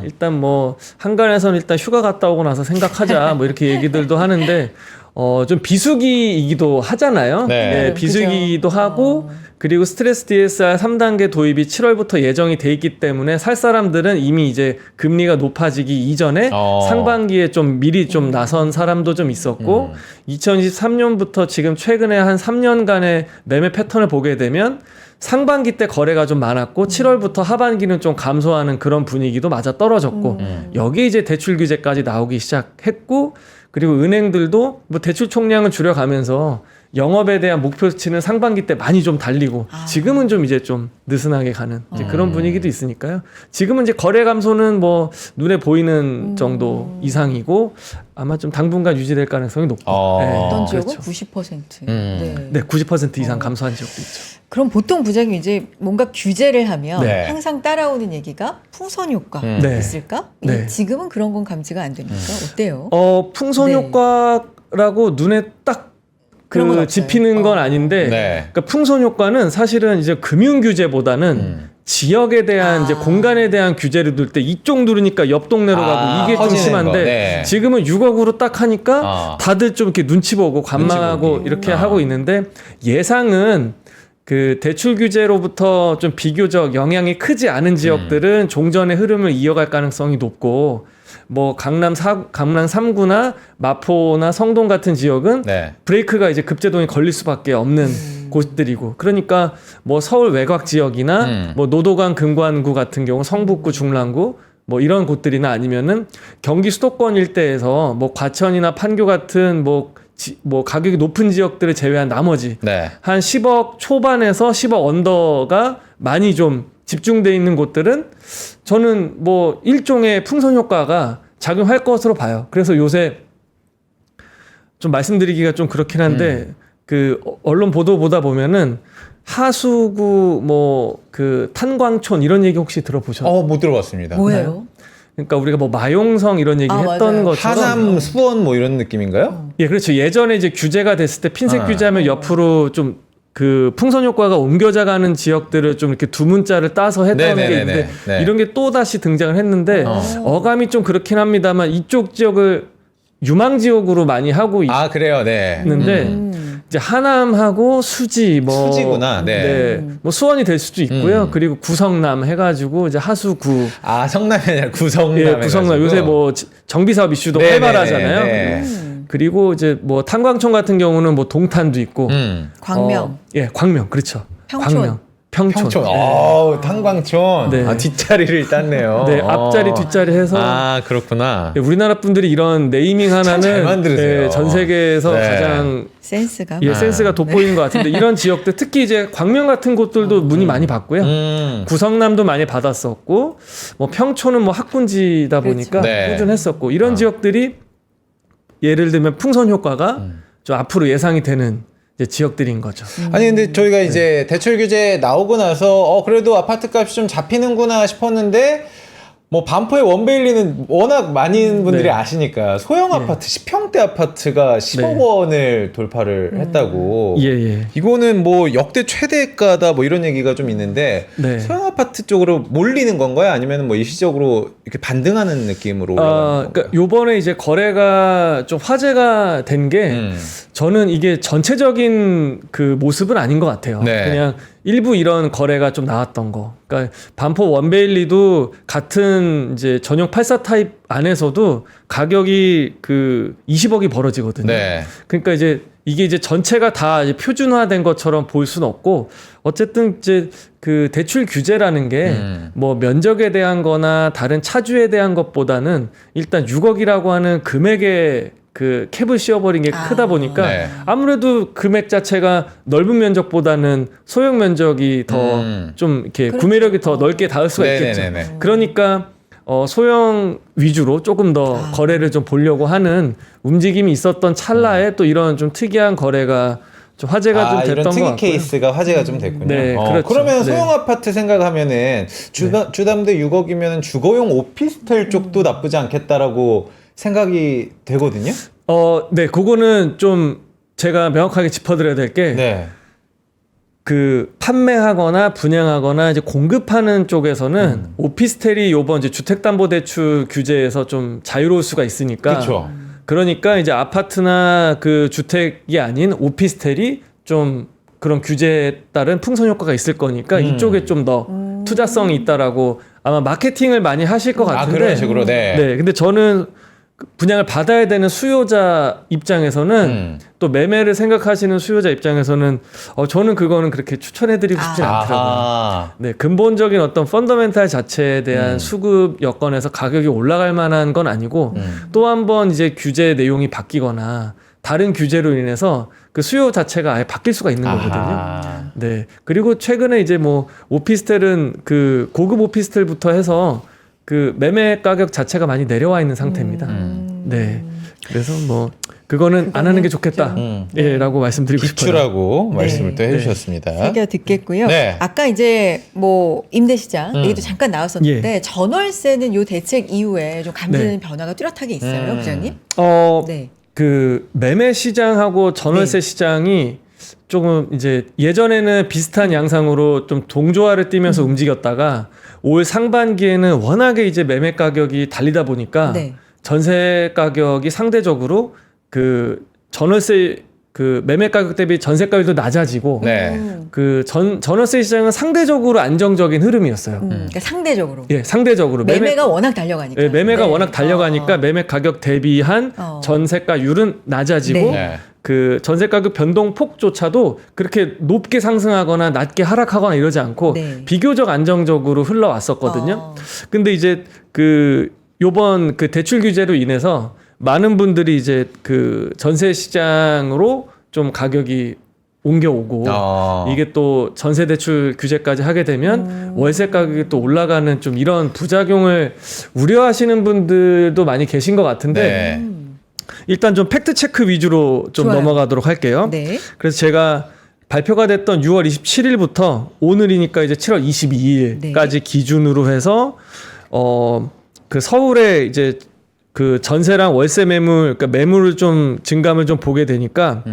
[SPEAKER 3] 일단 뭐 한간에서는 일단 휴가 갔다 오고 나서 생각하자 뭐 이렇게 얘기들도 하는데 좀 비수기이기도 하잖아요.
[SPEAKER 1] 네.
[SPEAKER 3] 예, 비수기이기도
[SPEAKER 2] 그죠.
[SPEAKER 3] 하고, 그리고 스트레스 DSR 3단계 도입이 7월부터 예정이 돼 있기 때문에 살 사람들은 이미 이제 금리가 높아지기 이전에 상반기에 좀 미리 좀 나선 사람도 좀 있었고, 2023년부터 지금 최근에 한 3년간의 매매 패턴을 보게 되면 상반기 때 거래가 좀 많았고 7월부터 하반기는 좀 감소하는 그런 분위기도 맞아 떨어졌고, 여기 이제 대출 규제까지 나오기 시작했고, 그리고 은행들도 뭐 대출 총량을 줄여가면서 영업에 대한 목표치는 상반기 때 많이 좀 달리고
[SPEAKER 2] 아.
[SPEAKER 3] 지금은 좀 이제 좀 느슨하게 가는 이제 그런 분위기도 있으니까요. 지금은 이제 거래 감소는 뭐 눈에 보이는 정도 이상이고 아마 좀 당분간 유지될 가능성이 높고.
[SPEAKER 2] 어떤 지역은
[SPEAKER 3] 그렇죠.
[SPEAKER 2] 90%.
[SPEAKER 3] 네, 90% 이상 감소한 지역도 있죠.
[SPEAKER 2] 그럼 보통 부장님 이제 뭔가 규제를 하면
[SPEAKER 1] 네.
[SPEAKER 2] 항상 따라오는 얘기가 풍선 효과
[SPEAKER 3] 네.
[SPEAKER 2] 있을까?
[SPEAKER 3] 네.
[SPEAKER 2] 지금은 그런 건 감지가 안 되니까 어때요?
[SPEAKER 3] 풍선
[SPEAKER 2] 네.
[SPEAKER 3] 효과라고 눈에 딱
[SPEAKER 2] 그런 건 없어요.
[SPEAKER 3] 집히는 건 아닌데,
[SPEAKER 1] 네.
[SPEAKER 3] 그러니까 풍선 효과는 사실은 이제 금융 규제보다는 지역에 대한 이제 공간에 대한 규제를 둘 때 이쪽 누르니까 옆 동네로 가고 이게 좀
[SPEAKER 1] 커지는
[SPEAKER 3] 심한데
[SPEAKER 1] 거. 네.
[SPEAKER 3] 지금은 6억으로 딱 하니까 다들 좀 이렇게 눈치 보고 관망하고
[SPEAKER 1] 보기.
[SPEAKER 3] 이렇게 하고 있는데 예상은 그 대출 규제로부터 좀 비교적 영향이 크지 않은 지역들은 종전의 흐름을 이어갈 가능성이 높고 뭐 강남 3구나 마포나 성동 같은 지역은
[SPEAKER 1] 네.
[SPEAKER 3] 브레이크가 이제 급제동이 걸릴 수밖에 없는 곳들이고 그러니까 뭐 서울 외곽 지역이나 뭐 노도강 금관구 같은 경우 성북구 중랑구 뭐 이런 곳들이나 아니면은 경기 수도권 일대에서 뭐 과천이나 판교 같은 뭐 가격이 높은 지역들을 제외한 나머지
[SPEAKER 1] 네.
[SPEAKER 3] 한 10억 초반에서 10억 언더가 많이 좀 집중돼 있는 곳들은 저는 뭐 일종의 풍선 효과가 작용할 것으로 봐요. 그래서 요새 좀 말씀드리기가 좀 그렇긴 한데 그 언론 보도 보다 보면은 하수구 뭐 그 탄광촌 이런 얘기 혹시 들어보셨어요?
[SPEAKER 1] 못 들어봤습니다.
[SPEAKER 2] 뭐예요?
[SPEAKER 3] 그러니까 우리가 뭐 마용성 이런 얘기 했던
[SPEAKER 2] 맞아요.
[SPEAKER 3] 것처럼
[SPEAKER 1] 하남, 수원 뭐 이런 느낌인가요?
[SPEAKER 3] 예, 그렇죠. 예전에 이제 규제가 됐을 때 핀셋 규제하면 옆으로 좀 그 풍선 효과가 옮겨져가는 지역들을 좀 이렇게 두 문자를 따서 했던 게
[SPEAKER 1] 네네네네.
[SPEAKER 3] 있는데
[SPEAKER 1] 네.
[SPEAKER 3] 이런 게 또 다시 등장을 했는데 어감이 좀 그렇긴 합니다만 이쪽 지역을 유망 지역으로 많이 하고
[SPEAKER 1] 그래요. 네.
[SPEAKER 3] 있는데 이제 하남하고 수지 뭐
[SPEAKER 1] 수지구나. 네.
[SPEAKER 3] 뭐 수원이 될 수도 있고요. 그리고 구성남 해가지고 이제 하수구
[SPEAKER 1] 성남이 아니라 구성남.
[SPEAKER 3] 예, 구성남 요새 뭐 정비 사업 이슈도
[SPEAKER 1] 네네네.
[SPEAKER 3] 활발하잖아요.
[SPEAKER 1] 네.
[SPEAKER 3] 그리고 이제 뭐 탄광촌 같은 경우는 뭐 동탄도 있고
[SPEAKER 2] 광명,
[SPEAKER 3] 예, 광명 그렇죠.
[SPEAKER 2] 평촌.
[SPEAKER 3] 광명, 평촌.
[SPEAKER 1] 평촌.
[SPEAKER 3] 예.
[SPEAKER 1] 탄광촌.
[SPEAKER 3] 네.
[SPEAKER 1] 뒷자리를 땄네요.
[SPEAKER 3] 네, 앞자리 뒷자리 해서
[SPEAKER 1] 그렇구나.
[SPEAKER 3] 예, 우리나라 분들이 이런 네이밍
[SPEAKER 1] 잘
[SPEAKER 3] 하나는
[SPEAKER 1] 만들으세요.
[SPEAKER 3] 예, 전 세계에서
[SPEAKER 1] 네.
[SPEAKER 3] 가장
[SPEAKER 2] 센스가.
[SPEAKER 3] 센스가 돋보이는 것 같은데 이런 지역들 특히 이제 광명 같은 곳들도 문의 많이 받고요. 구성남도 많이 받았었고 뭐 평촌은 뭐 학군지다 보니까
[SPEAKER 1] 네.
[SPEAKER 3] 꾸준했었고 이런 지역들이 예를 들면 풍선 효과가 좀 앞으로 예상이 되는 이제 지역들인 거죠.
[SPEAKER 1] 아니 근데 저희가 이제 대출 규제 나오고 나서 그래도 아파트 값이 좀 잡히는구나 싶었는데 뭐 반포의 원베일리는 워낙 많은 분들이
[SPEAKER 3] 네.
[SPEAKER 1] 아시니까 소형 아파트 10평대 아파트가 10억
[SPEAKER 3] 네.
[SPEAKER 1] 원을 돌파를 했다고.
[SPEAKER 3] 예.
[SPEAKER 1] 이거는 뭐 역대 최대가다 뭐 이런 얘기가 좀 있는데
[SPEAKER 3] 네.
[SPEAKER 1] 소형 아파트 쪽으로 몰리는 건가요? 아니면 뭐 일시적으로 이렇게 반등하는 느낌으로 올라가는
[SPEAKER 3] 그러니까 요번에 이제 거래가 좀 화제가 된 게 저는 이게 전체적인 그 모습은 아닌 것 같아요.
[SPEAKER 1] 네.
[SPEAKER 3] 그냥 일부 이런 거래가 좀 나왔던 거. 그러니까 반포 원베일리도 같은 이제 전용 84 타입 안에서도 가격이 그 20억이 벌어지거든요.
[SPEAKER 1] 네.
[SPEAKER 3] 그러니까 이제 이게 이제 전체가 다 이제 표준화된 것처럼 보일 수는 없고 어쨌든 이제 그 대출 규제라는 게 뭐 면적에 대한 거나 다른 차주에 대한 것보다는 일단 6억이라고 하는 금액에 그 캡을 씌워버린 게 크다 보니까
[SPEAKER 1] 네.
[SPEAKER 3] 아무래도 금액 자체가 넓은 면적보다는 소형 면적이 더 좀 이렇게
[SPEAKER 2] 그렇죠.
[SPEAKER 3] 구매력이 더 넓게 닿을 수가 있겠죠.
[SPEAKER 1] 네네네네.
[SPEAKER 3] 그러니까 소형 위주로 조금 더 거래를 좀 보려고 하는 움직임이 있었던 찰나에 또 이런 좀 특이한 거래가 좀 화제가 좀 됐던
[SPEAKER 1] 이런
[SPEAKER 3] 것
[SPEAKER 1] 특이
[SPEAKER 3] 같고요.
[SPEAKER 1] 케이스가 화제가 좀 됐군요.
[SPEAKER 3] 네, 그렇죠.
[SPEAKER 1] 그러면
[SPEAKER 3] 네.
[SPEAKER 1] 소형 아파트 생각하면은 주담대 6억이면 주거용 오피스텔 쪽도 나쁘지 않겠다라고 생각이 되거든요.
[SPEAKER 3] 네, 그거는 좀 제가 명확하게 짚어드려야 될 게
[SPEAKER 1] 네.
[SPEAKER 3] 그 판매하거나 분양하거나 이제 공급하는 쪽에서는 오피스텔이 요번 이제 주택담보대출 규제에서 좀 자유로울 수가 있으니까
[SPEAKER 1] 그렇죠.
[SPEAKER 3] 그러니까 이제 아파트나 그 주택이 아닌 오피스텔이 좀 그런 규제에 따른 풍선 효과가 있을 거니까 이쪽에 좀 더 투자성이 있다라고 아마 마케팅을 많이 하실 것 같은데
[SPEAKER 1] 그런 식으로. 네.
[SPEAKER 3] 근데 저는 분양을 받아야 되는 수요자 입장에서는 또 매매를 생각하시는 수요자 입장에서는 저는 그거는 그렇게 추천해드리고 싶지 않더라고요.
[SPEAKER 1] 아하.
[SPEAKER 3] 네, 근본적인 어떤 펀더멘탈 자체에 대한 수급 여건에서 가격이 올라갈 만한 건 아니고 또 한 번 이제 규제 내용이 바뀌거나 다른 규제로 인해서 그 수요 자체가 아예 바뀔 수가 있는 거거든요.
[SPEAKER 1] 아하.
[SPEAKER 3] 네. 그리고 최근에 이제 뭐 오피스텔은 그 고급 오피스텔부터 해서 그 매매 가격 자체가 많이 내려와 있는 상태입니다. 네. 그래서 뭐 그거는 안 하는 게 좋겠다. 예, 라고 말씀드리고 싶어요.
[SPEAKER 1] 비추라고 말씀을 또
[SPEAKER 2] 네.
[SPEAKER 1] 해주셨습니다.
[SPEAKER 2] 새겨 듣겠고요.
[SPEAKER 1] 네.
[SPEAKER 2] 아까 이제 뭐 임대시장 얘기도 잠깐 나왔었는데
[SPEAKER 3] 예.
[SPEAKER 2] 전월세는 요 대책 이후에 좀 감지되는
[SPEAKER 3] 네.
[SPEAKER 2] 변화가 뚜렷하게 있어요, 부장님? 네.
[SPEAKER 3] 그 매매 시장하고 전월세
[SPEAKER 2] 네.
[SPEAKER 3] 시장이 조금 이제 예전에는 비슷한 양상으로 좀 동조화를 띠면서 움직였다가 올 상반기에는 워낙에 이제 매매 가격이 달리다 보니까
[SPEAKER 2] 네.
[SPEAKER 3] 전세 가격이 상대적으로 그 전월세 그 매매 가격 대비 전세 가격도 낮아지고
[SPEAKER 1] 네.
[SPEAKER 3] 그 전월세 시장은 상대적으로 안정적인 흐름이었어요.
[SPEAKER 2] 그러니까 상대적으로.
[SPEAKER 3] 예, 상대적으로
[SPEAKER 2] 매매가 워낙 달려가니까.
[SPEAKER 3] 예, 매매가
[SPEAKER 2] 네.
[SPEAKER 3] 워낙 달려가니까 매매 가격 대비한 전세가율은 낮아지고
[SPEAKER 2] 네.
[SPEAKER 1] 네.
[SPEAKER 3] 그 전세 가격 변동폭조차도 그렇게 높게 상승하거나 낮게 하락하거나 이러지 않고
[SPEAKER 2] 네.
[SPEAKER 3] 비교적 안정적으로 흘러왔었거든요. 근데 이제 그 요번 그 대출 규제로 인해서 많은 분들이 이제 그 전세 시장으로 좀 가격이 옮겨오고 이게 또 전세 대출 규제까지 하게 되면 월세 가격이 또 올라가는 좀 이런 부작용을 우려하시는 분들도 많이 계신 것 같은데
[SPEAKER 1] 네.
[SPEAKER 3] 일단 좀 팩트 체크 위주로 좀
[SPEAKER 2] 좋아요.
[SPEAKER 3] 넘어가도록 할게요.
[SPEAKER 2] 네.
[SPEAKER 3] 그래서 제가 발표가 됐던 6월 27일부터 오늘이니까 이제 7월 22일까지 기준으로 해서 그 서울에 이제 그 전세랑 월세 매물, 그러니까 매물을 좀 증감을 좀 보게 되니까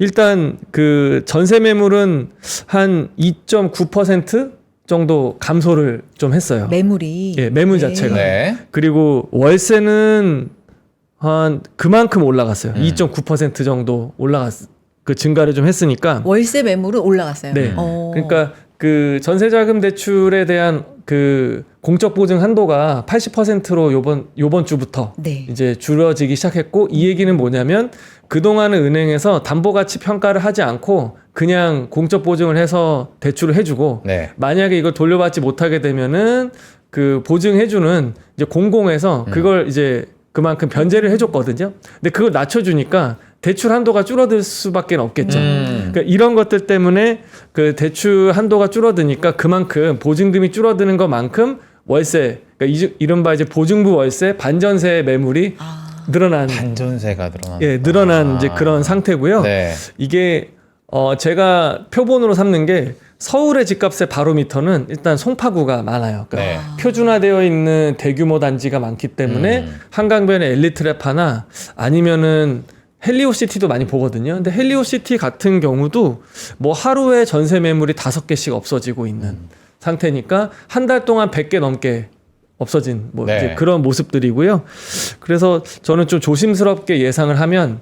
[SPEAKER 3] 일단 그 전세 매물은 한 2.9% 정도 감소를 좀 했어요.
[SPEAKER 2] 매물이.
[SPEAKER 3] 예, 매물 자체가.
[SPEAKER 1] 네.
[SPEAKER 3] 그리고 월세는 한 그만큼 올라갔어요. 2.9% 정도 그 증가를 좀 했으니까.
[SPEAKER 2] 월세 매물은 올라갔어요.
[SPEAKER 3] 네. 그러니까 그 전세자금 대출에 대한 그 공적 보증 한도가 80%로 요번 주부터
[SPEAKER 2] 네.
[SPEAKER 3] 이제 줄어지기 시작했고 이 얘기는 뭐냐면 그동안은 은행에서 담보 가치 평가를 하지 않고 그냥 공적 보증을 해서 대출을 해주고
[SPEAKER 1] 네.
[SPEAKER 3] 만약에 이걸 돌려받지 못하게 되면은 그 보증해주는 이제 공공에서 그걸 이제 그만큼 변제를 해줬거든요. 근데 그걸 낮춰주니까 대출 한도가 줄어들 수밖에 없겠죠. 그러니까 이런 것들 때문에 그 대출 한도가 줄어드니까 그만큼 보증금이 줄어드는 것만큼 월세, 그러니까 이른바 이제 보증부 월세, 반전세 매물이 늘어난
[SPEAKER 1] 반전세가 늘어난.
[SPEAKER 3] 예, 늘어난 이제 그런 상태고요.
[SPEAKER 1] 네.
[SPEAKER 3] 이게 제가 표본으로 삼는 게 서울의 집값의 바로미터는 일단 송파구가 많아요. 그러니까
[SPEAKER 1] 네.
[SPEAKER 3] 표준화되어 있는 대규모 단지가 많기 때문에 한강변의 엘리트랩하나 아니면은 헬리오시티도 많이 보거든요. 근데 헬리오시티 같은 경우도 뭐 하루에 전세 매물이 5개씩 없어지고 있는 상태니까 한 달 동안 100개 넘게 없어진 뭐
[SPEAKER 1] 네.
[SPEAKER 3] 이제 그런 모습들이고요. 그래서 저는 좀 조심스럽게 예상을 하면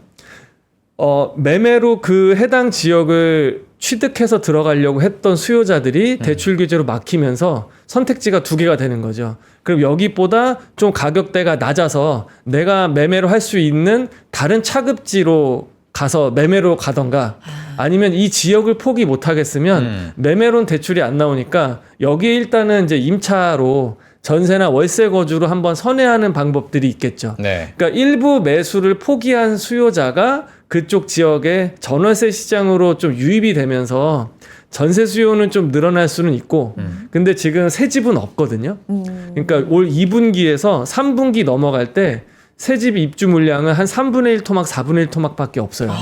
[SPEAKER 3] 매매로 그 해당 지역을 취득해서 들어가려고 했던 수요자들이 대출 규제로 막히면서 선택지가 2개가 되는 거죠. 그럼 여기보다 좀 가격대가 낮아서 내가 매매로 할 수 있는 다른 차급지로 가서 매매로 가던가 아니면 이 지역을 포기 못 하겠으면 매매로는 대출이 안 나오니까 여기에 일단은 이제 임차로 전세나 월세 거주로 한번 선회하는 방법들이 있겠죠.
[SPEAKER 1] 네.
[SPEAKER 3] 그러니까 일부 매수를 포기한 수요자가 그쪽 지역의 전월세 시장으로 좀 유입이 되면서 전세 수요는 좀 늘어날 수는 있고 근데 지금 새 집은 없거든요. 그러니까 올 2분기에서 3분기 넘어갈 때 새 집 입주 물량은 한 3분의 1 토막, 4분의 1 토막밖에 없어요.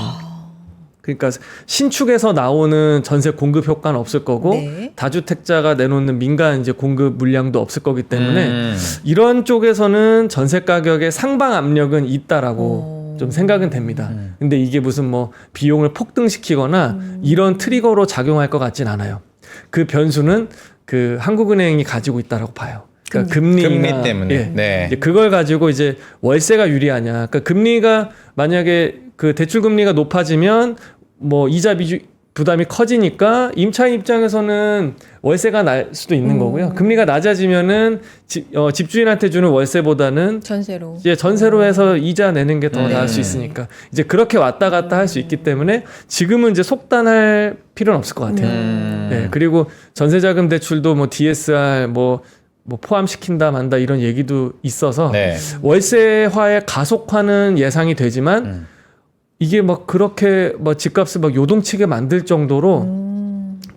[SPEAKER 3] 그러니까 신축에서 나오는 전세 공급 효과는 없을 거고
[SPEAKER 2] 네.
[SPEAKER 3] 다주택자가 내놓는 민간 이제 공급 물량도 없을 거기 때문에 이런 쪽에서는 전세 가격의 상방 압력은 있다라고 좀 생각은 됩니다. 근데 이게 무슨 뭐 비용을 폭등시키거나 이런 트리거로 작용할 것 같진 않아요. 그 변수는 그 한국은행이 가지고 있다라고 봐요. 그러니까 금리
[SPEAKER 1] 때문에.
[SPEAKER 3] 예.
[SPEAKER 1] 네.
[SPEAKER 3] 이제 그걸 가지고 이제 월세가 유리하냐. 그러니까 금리가 만약에 그 대출 금리가 높아지면 뭐 이자 부담이 커지니까 임차인 입장에서는 월세가 날 수도 있는 거고요. 금리가 낮아지면은 집주인한테 주는 월세보다는
[SPEAKER 2] 전세로.
[SPEAKER 3] 이제 전세로 해서 이자 내는 게 더 나을 수 있으니까 이제 그렇게 왔다 갔다 할 수 있기 때문에 지금은 이제 속단할 필요는 없을 것 같아요. 네, 그리고 전세자금 대출도 뭐 DSR 뭐 포함시킨다 만다 이런 얘기도 있어서
[SPEAKER 1] 네.
[SPEAKER 3] 월세화의 가속화는 예상이 되지만 이게 막 그렇게 뭐 집값을 막 요동치게 만들 정도로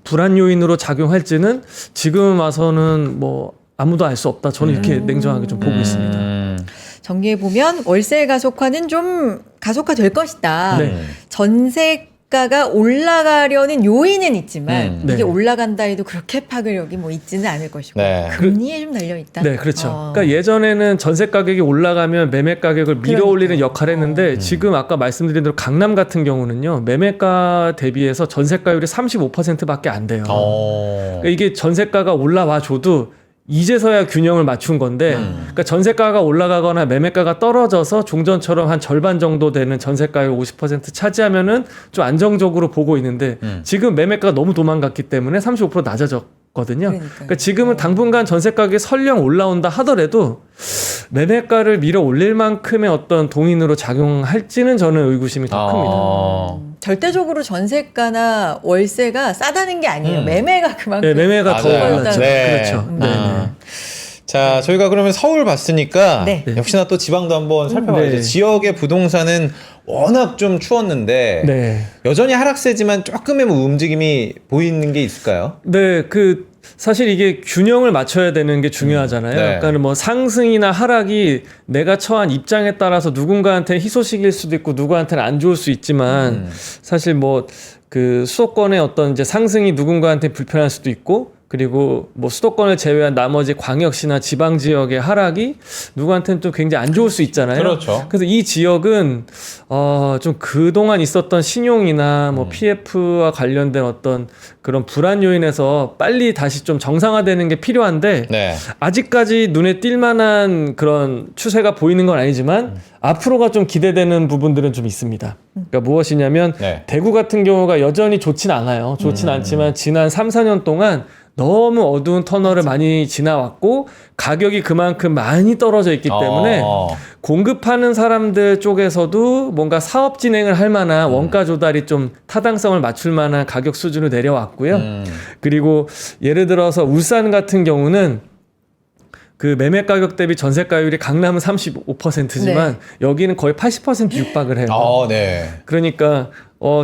[SPEAKER 3] 불안 요인으로 작용할지는 지금 와서는 뭐 아무도 알 수 없다. 저는 이렇게 냉정하게 좀 보고 있습니다.
[SPEAKER 2] 정리해 보면 월세 가속화는 좀 가속화될 것이다.
[SPEAKER 3] 네.
[SPEAKER 2] 전세가가 올라가려는 요인은 있지만 이게
[SPEAKER 3] 네.
[SPEAKER 2] 올라간다 해도 그렇게 파급력이 뭐 있지는 않을 것이고
[SPEAKER 1] 네.
[SPEAKER 2] 금리에 좀 달려 있다.
[SPEAKER 3] 네, 그렇죠. 그러니까 예전에는 전세 가격이 올라가면 매매 가격을 밀어올리는
[SPEAKER 2] 그러니까요.
[SPEAKER 3] 역할을 했는데 지금 아까 말씀드린 대로 강남 같은 경우는요. 매매가 대비해서 전세가율이 35%밖에 안 돼요. 그러니까 이게 전세가가 올라와 줘도 이제서야 균형을 맞춘 건데 그러니까 전세가가 올라가거나 매매가가 떨어져서 종전처럼 한 절반 정도 되는 전세가율 50% 차지하면은 좀 안정적으로 보고 있는데 지금 매매가가 너무 도망갔기 때문에 35% 낮아졌거든요. 그러니까 지금은 당분간 전세 가격이 설령 올라온다 하더라도 매매가를 밀어 올릴 만큼의 어떤 동인으로 작용할지는 저는 의구심이 더 큽니다.
[SPEAKER 2] 절대적으로 전세가나 월세가 싸다는 게 아니에요. 매매가 그만큼
[SPEAKER 3] 네, 매매가 더
[SPEAKER 1] 맞아요.
[SPEAKER 3] 올랐죠.
[SPEAKER 1] 네.
[SPEAKER 3] 그렇죠. 네.
[SPEAKER 1] 자, 저희가 그러면 서울 봤으니까
[SPEAKER 2] 네.
[SPEAKER 1] 역시나 또 지방도 한번 살펴봐야죠.
[SPEAKER 3] 네.
[SPEAKER 1] 지역의 부동산은 워낙 좀 추웠는데
[SPEAKER 3] 네.
[SPEAKER 1] 여전히 하락세지만 조금의 뭐 움직임이 보이는 게 있을까요?
[SPEAKER 3] 네, 사실 이게 균형을 맞춰야 되는 게 중요하잖아요.
[SPEAKER 1] 네.
[SPEAKER 3] 그러니까 뭐 상승이나 하락이 내가 처한 입장에 따라서 누군가한테는 희소식일 수도 있고 누구한테는 안 좋을 수 있지만 사실 뭐 그 수도권의 어떤 이제 상승이 누군가한테 불편할 수도 있고 그리고 뭐 수도권을 제외한 나머지 광역시나 지방 지역의 하락이 누구한테는 또 굉장히 안 좋을 수 있잖아요.
[SPEAKER 1] 그렇죠.
[SPEAKER 3] 그래서 이 지역은 좀 그동안 있었던 신용이나 뭐 PF와 관련된 어떤 그런 불안 요인에서 빨리 다시 좀 정상화되는 게 필요한데
[SPEAKER 1] 네.
[SPEAKER 3] 아직까지 눈에 띌 만한 그런 추세가 보이는 건 아니지만 앞으로가 좀 기대되는 부분들은 좀 있습니다. 그러니까 무엇이냐면
[SPEAKER 1] 네.
[SPEAKER 3] 대구 같은 경우가 여전히 좋진 않아요. 좋진 않지만 지난 3, 4년 동안 너무 어두운 터널을 많이 지나왔고 가격이 그만큼 많이 떨어져 있기 때문에 공급하는 사람들 쪽에서도 뭔가 사업 진행을 할 만한 원가 조달이 좀 타당성을 맞출 만한 가격 수준으로 내려왔고요. 그리고 예를 들어서 울산 같은 경우는 그 매매 가격 대비 전세가율이 강남은 35%지만 여기는 거의 80% 육박을 해요.
[SPEAKER 1] 네.
[SPEAKER 3] 그러니까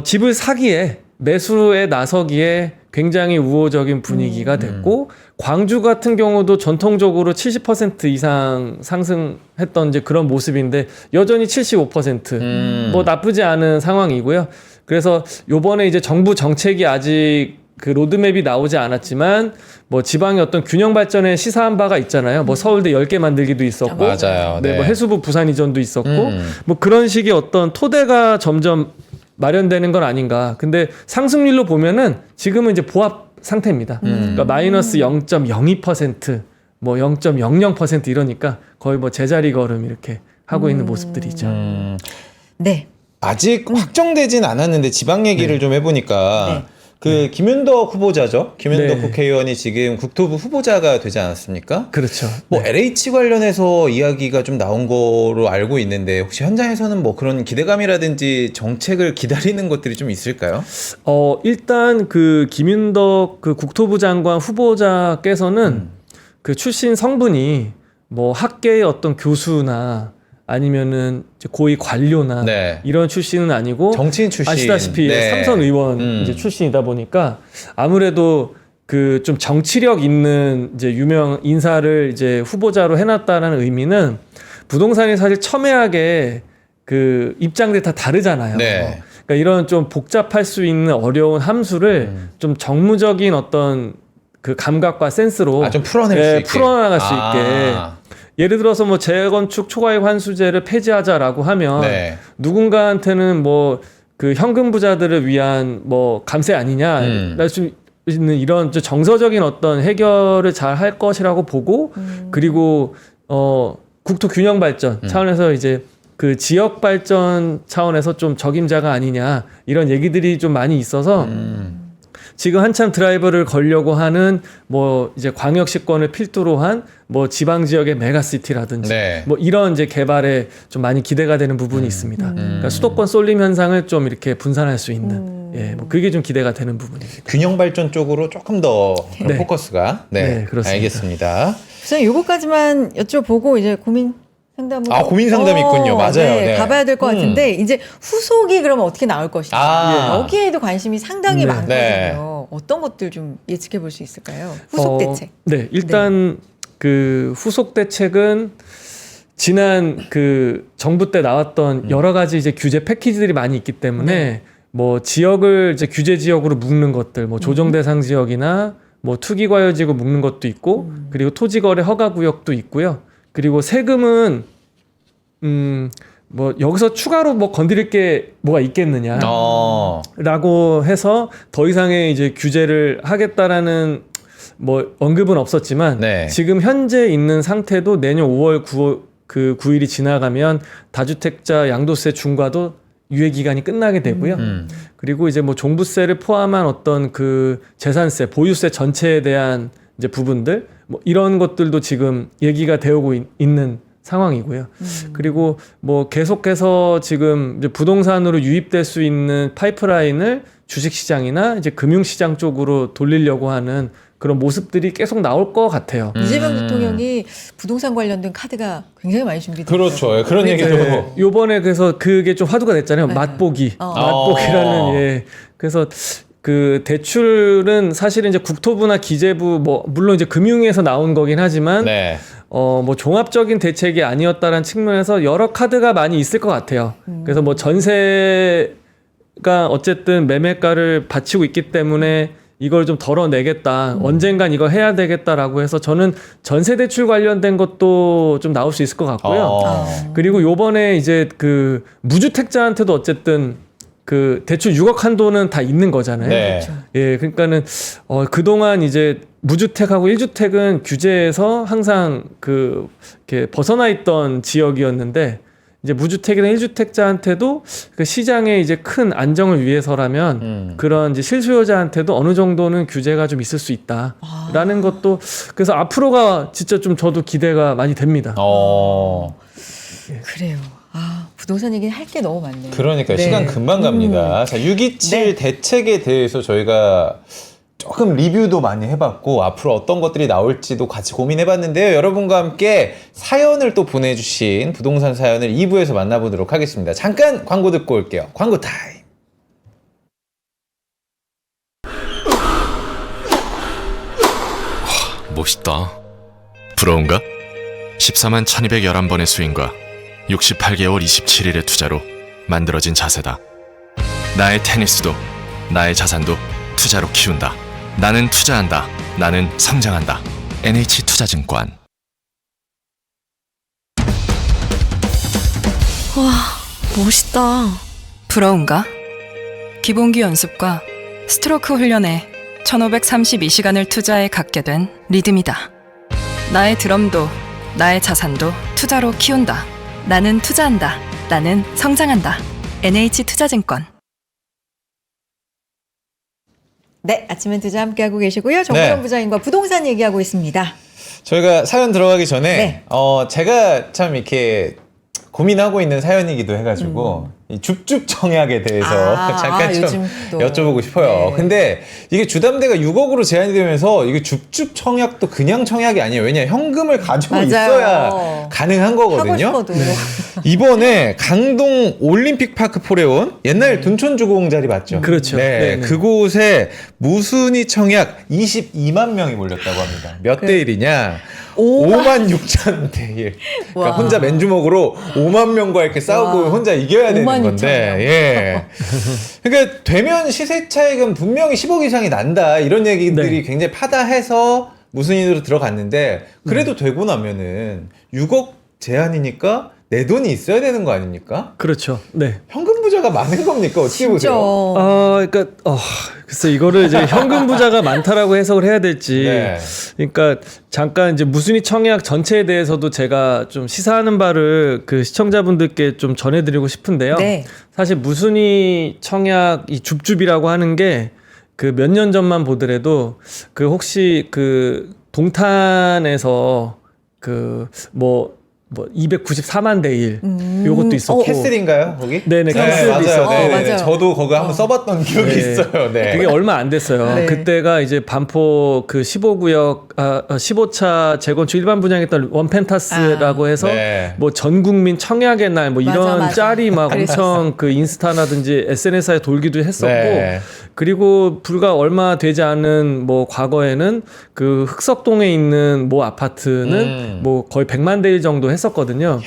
[SPEAKER 3] 집을 사기에 매수에 나서기에 굉장히 우호적인 분위기가 됐고 광주 같은 경우도 전통적으로 70% 이상 상승했던 이제 그런 모습인데 여전히 75%. 뭐 나쁘지 않은 상황이고요. 그래서 요번에 이제 정부 정책이 아직 그 로드맵이 나오지 않았지만 뭐 지방의 어떤 균형 발전에 시사한 바가 있잖아요. 뭐 서울대 10개 만들기도 있었고
[SPEAKER 1] 맞아요.
[SPEAKER 3] 네,
[SPEAKER 1] 네.
[SPEAKER 3] 뭐 해수부 부산 이전도 있었고 뭐 그런 식의 어떤 토대가 점점 마련되는 건 아닌가. 근데 상승률로 보면은 지금은 이제 보합 상태입니다. 그러니까 마이너스 0.02%, 뭐 0.00% 이러니까 거의 뭐 제자리 걸음 이렇게 하고 있는 모습들이죠.
[SPEAKER 2] 네.
[SPEAKER 1] 아직 확정되진 않았는데 지방 얘기를 좀 해보니까 그 김윤덕 후보자죠. 김윤덕
[SPEAKER 3] 네.
[SPEAKER 1] 국회의원이 지금 국토부 후보자가 되지 않았습니까?
[SPEAKER 3] 그렇죠.
[SPEAKER 1] 뭐 LH 관련해서 이야기가 좀 나온 거로 알고 있는데 혹시 현장에서는 뭐 그런 기대감이라든지 정책을 기다리는 것들이 좀 있을까요?
[SPEAKER 3] 일단 그 김윤덕 그 국토부 장관 후보자께서는 그 출신 성분이 뭐 학계의 어떤 교수나 아니면은 이제 고위 관료나
[SPEAKER 1] 네.
[SPEAKER 3] 이런 출신은 아니고
[SPEAKER 1] 정치인 출신.
[SPEAKER 3] 아시다시피
[SPEAKER 1] 네.
[SPEAKER 3] 삼선 의원 이제 출신이다 보니까 아무래도 그 좀 정치력 있는 이제 유명 인사를 이제 후보자로 해놨다라는 의미는 부동산이 사실 첨예하게 그 입장들이 다 다르잖아요.
[SPEAKER 1] 네.
[SPEAKER 3] 그러니까 이런 좀 복잡할 수 있는 어려운 함수를 좀 정무적인 어떤 그 감각과 센스로
[SPEAKER 1] 좀 풀어낼 수 있게.
[SPEAKER 3] 풀어나갈 수 있게. 예를 들어서 뭐 재건축 초과이익 환수제를 폐지하자라고 하면
[SPEAKER 1] 네.
[SPEAKER 3] 누군가한테는 뭐 그 현금 부자들을 위한 뭐 감세 아니냐 할 수 있는 이런 좀 정서적인 어떤 해결을 잘 할 것이라고 보고 그리고 국토 균형 발전 차원에서 이제 그 지역 발전 차원에서 좀 적임자가 아니냐 이런 얘기들이 좀 많이 있어서 지금 한참 드라이브를 걸려고 하는 뭐 이제 광역시권을 필두로 한 뭐 지방 지역의 메가시티라든지
[SPEAKER 1] 네.
[SPEAKER 3] 뭐 이런 이제 개발에 좀 많이 기대가 되는 부분이 있습니다. 그러니까 수도권 쏠림 현상을 좀 이렇게 분산할 수 있는 예, 뭐 그게 좀 기대가 되는 부분입니다.
[SPEAKER 1] 균형 발전 쪽으로 조금 더 그런
[SPEAKER 3] 네.
[SPEAKER 1] 포커스가
[SPEAKER 3] 네, 그렇습니다.
[SPEAKER 1] 알겠습니다.
[SPEAKER 2] 우선 요거까지만 여쭤보고 이제 고민 상담을
[SPEAKER 1] 고민 상담이 있군요. 맞아요. 네.
[SPEAKER 2] 가봐야 될 것 같은데 이제 후속이 그러면 어떻게 나올 것인지 여기에도 관심이 상당히
[SPEAKER 3] 네.
[SPEAKER 2] 많거든요.
[SPEAKER 1] 네.
[SPEAKER 2] 어떤 것들 좀 예측해 볼 수 있을까요? 후속 대책.
[SPEAKER 3] 네, 일단 그 후속 대책은 지난 그 정부 때 나왔던 여러 가지 이제 규제 패키지들이 많이 있기 때문에 뭐 지역을 이제 규제 지역으로 묶는 것들, 뭐 조정 대상 지역이나 뭐 투기 과열 지역을 묶는 것도 있고, 그리고 토지 거래 허가 구역도 있고요. 그리고 세금은 뭐 여기서 추가로 뭐 건드릴 게 뭐가 있겠느냐라고 해서 더 이상의 이제 규제를 하겠다라는 뭐 언급은 없었지만
[SPEAKER 1] 네.
[SPEAKER 3] 지금 현재 있는 상태도 내년 5월 9일이 지나가면 다주택자 양도세 중과도 유예 기간이 끝나게 되고요. 그리고 이제 뭐 종부세를 포함한 어떤 그 재산세, 보유세 전체에 대한 이제 부분들 뭐 이런 것들도 지금 얘기가 되어오고 있는 상황이고요. 그리고 뭐 계속해서 지금 이제 부동산으로 유입될 수 있는 파이프라인을 주식시장이나 이제 금융시장 쪽으로 돌리려고 하는 그런 모습들이 계속 나올 것 같아요.
[SPEAKER 2] 이재명 대통령이 부동산 관련된 카드가 굉장히 많이 준비되고
[SPEAKER 1] 그렇죠. 그런 얘기도.
[SPEAKER 3] 네. 요번에 그래서 그게 좀 화두가 됐잖아요.
[SPEAKER 2] 네.
[SPEAKER 3] 맛보기. 맛보기라는 예. 그래서 그 대출은 사실은 이제 국토부나 기재부 뭐 물론 이제 금융위에서 나온 거긴 하지만
[SPEAKER 1] 네.
[SPEAKER 3] 뭐 종합적인 대책이 아니었다는 측면에서 여러 카드가 많이 있을 것 같아요. 그래서 뭐 전세가 어쨌든 매매가를 받치고 있기 때문에 이걸 좀 덜어내겠다. 언젠간 이거 해야 되겠다라고 해서 저는 전세 대출 관련된 것도 좀 나올 수 있을 것 같고요. 그리고 요번에 이제 그 무주택자한테도 어쨌든 그 대출 6억 한도는 다 있는 거잖아요.
[SPEAKER 1] 네.
[SPEAKER 3] 예, 그러니까는 그동안 이제 무주택하고 1주택은 규제에서 항상 그 이렇게 벗어나 있던 지역이었는데 이제 무주택이나 1주택자한테도 그 시장에 이제 큰 안정을 위해서라면 그런 이제 실수요자한테도 어느 정도는 규제가 좀 있을 수 있다라는 것도 그래서 앞으로가 진짜 좀 저도 기대가 많이 됩니다.
[SPEAKER 2] 그래요. 부동산 얘기는 할 게 너무 많네요.
[SPEAKER 1] 그러니까
[SPEAKER 2] 네.
[SPEAKER 1] 시간 금방 갑니다. 자, 627 대책에 대해서 저희가 조금 리뷰도 많이 해봤고 앞으로 어떤 것들이 나올지도 같이 고민해봤는데요. 여러분과 함께 사연을 또 보내주신 부동산 사연을 2부에서 만나보도록 하겠습니다. 잠깐 광고 듣고 올게요. 광고 타임.
[SPEAKER 4] 멋있다. 부러운가? 14만 1211번의 스윙과 68개월 27일의 투자로 만들어진 자세다. 나의 테니스도 나의 자산도 투자로 키운다. 나는 투자한다. 나는 성장한다. NH투자증권.
[SPEAKER 5] 와, 멋있다. 부러운가? 기본기 연습과 스트로크 훈련에 1532시간을 투자해 갖게 된 리듬이다. 나의 드럼도 나의 자산도 투자로 키운다. 나는 투자한다. 나는 성장한다. NH투자증권.
[SPEAKER 2] 네, 아침엔 투자 함께하고 계시고요. 정부영
[SPEAKER 1] 네.
[SPEAKER 2] 부장님과 부동산 얘기하고 있습니다.
[SPEAKER 1] 저희가 사연 들어가기 전에
[SPEAKER 2] 네.
[SPEAKER 1] 제가 참 이렇게 고민하고 있는 사연이기도 해가지고 이 줍줍 청약에 대해서 잠깐 좀
[SPEAKER 2] 요즘 또.
[SPEAKER 1] 여쭤보고 싶어요.
[SPEAKER 2] 네.
[SPEAKER 1] 근데 이게 주담대가 6억으로 제한이 되면서 이게 줍줍 청약도 그냥 청약이 아니에요. 왜냐 현금을 가지고
[SPEAKER 2] 맞아요.
[SPEAKER 1] 있어야 가능한 거거든요.
[SPEAKER 2] 하고 싶어도.
[SPEAKER 1] 이번에 강동 올림픽파크 포레온 옛날 둔촌주공 자리 맞죠?
[SPEAKER 3] 그렇죠.
[SPEAKER 1] 네,
[SPEAKER 3] 네, 네.
[SPEAKER 1] 그곳에 무순위 청약 22만 명이 몰렸다고 합니다. 몇 대 1이냐? 5만 6천 대 1. 그러니까
[SPEAKER 2] 와.
[SPEAKER 1] 혼자 맨주먹으로 5만 명과 이렇게 싸우고
[SPEAKER 2] 와.
[SPEAKER 1] 혼자 이겨야 되는
[SPEAKER 2] 5만 6천
[SPEAKER 1] 건데.
[SPEAKER 2] 명.
[SPEAKER 1] 예. 그러니까 되면 시세 차익은 분명히 10억 이상이 난다. 이런 얘기들이
[SPEAKER 3] 네.
[SPEAKER 1] 굉장히 파다해서 무순위로 들어갔는데 그래도 되고 나면은 6억 제한이니까 내 돈이 있어야 되는 거 아닙니까?
[SPEAKER 3] 그렇죠. 네.
[SPEAKER 1] 현금 부자가 많은 겁니까? 어떻게
[SPEAKER 2] 진짜.
[SPEAKER 1] 보세요?
[SPEAKER 3] 그러니까 글쎄 이거를 이제 현금 부자가 많다라고 해석을 해야 될지.
[SPEAKER 1] 네.
[SPEAKER 3] 그러니까 잠깐 이제 무순위 청약 전체에 대해서도 제가 좀 시사하는 바를 그 시청자분들께 좀 전해드리고 싶은데요.
[SPEAKER 2] 네.
[SPEAKER 3] 사실 무순위 청약 이 줍줍이라고 하는 게 그 몇 년 전만 보더라도 그 혹시 그 동탄에서 그 뭐 뭐 294만 대 1 요것도 있었고
[SPEAKER 1] 캐슬인가요 거기?
[SPEAKER 3] 네네,
[SPEAKER 1] 네,
[SPEAKER 3] 캐슬도
[SPEAKER 1] 맞아요.
[SPEAKER 3] 있었고.
[SPEAKER 1] 네, 네,
[SPEAKER 2] 맞아요.
[SPEAKER 1] 저도 거기 한번 써봤던 기억이
[SPEAKER 3] 네.
[SPEAKER 1] 있어요. 네.
[SPEAKER 3] 그게 얼마 안 됐어요.
[SPEAKER 2] 네.
[SPEAKER 3] 그때가 이제 반포 그 15구역 15차 재건축 일반 분양했던 원펜타스라고 해서
[SPEAKER 1] 네.
[SPEAKER 3] 뭐 전 국민 청약의 날 뭐
[SPEAKER 2] 맞아,
[SPEAKER 3] 이런
[SPEAKER 2] 맞아.
[SPEAKER 3] 짤이 막
[SPEAKER 2] 그랬었어.
[SPEAKER 3] 엄청 그 인스타나든지 SNS에 돌기도 했었고
[SPEAKER 1] 네.
[SPEAKER 3] 그리고 불과 얼마 되지 않은 뭐 과거에는 그 흑석동에 있는 모 아파트는 뭐 거의 100만 대 1 정도 했었거든요.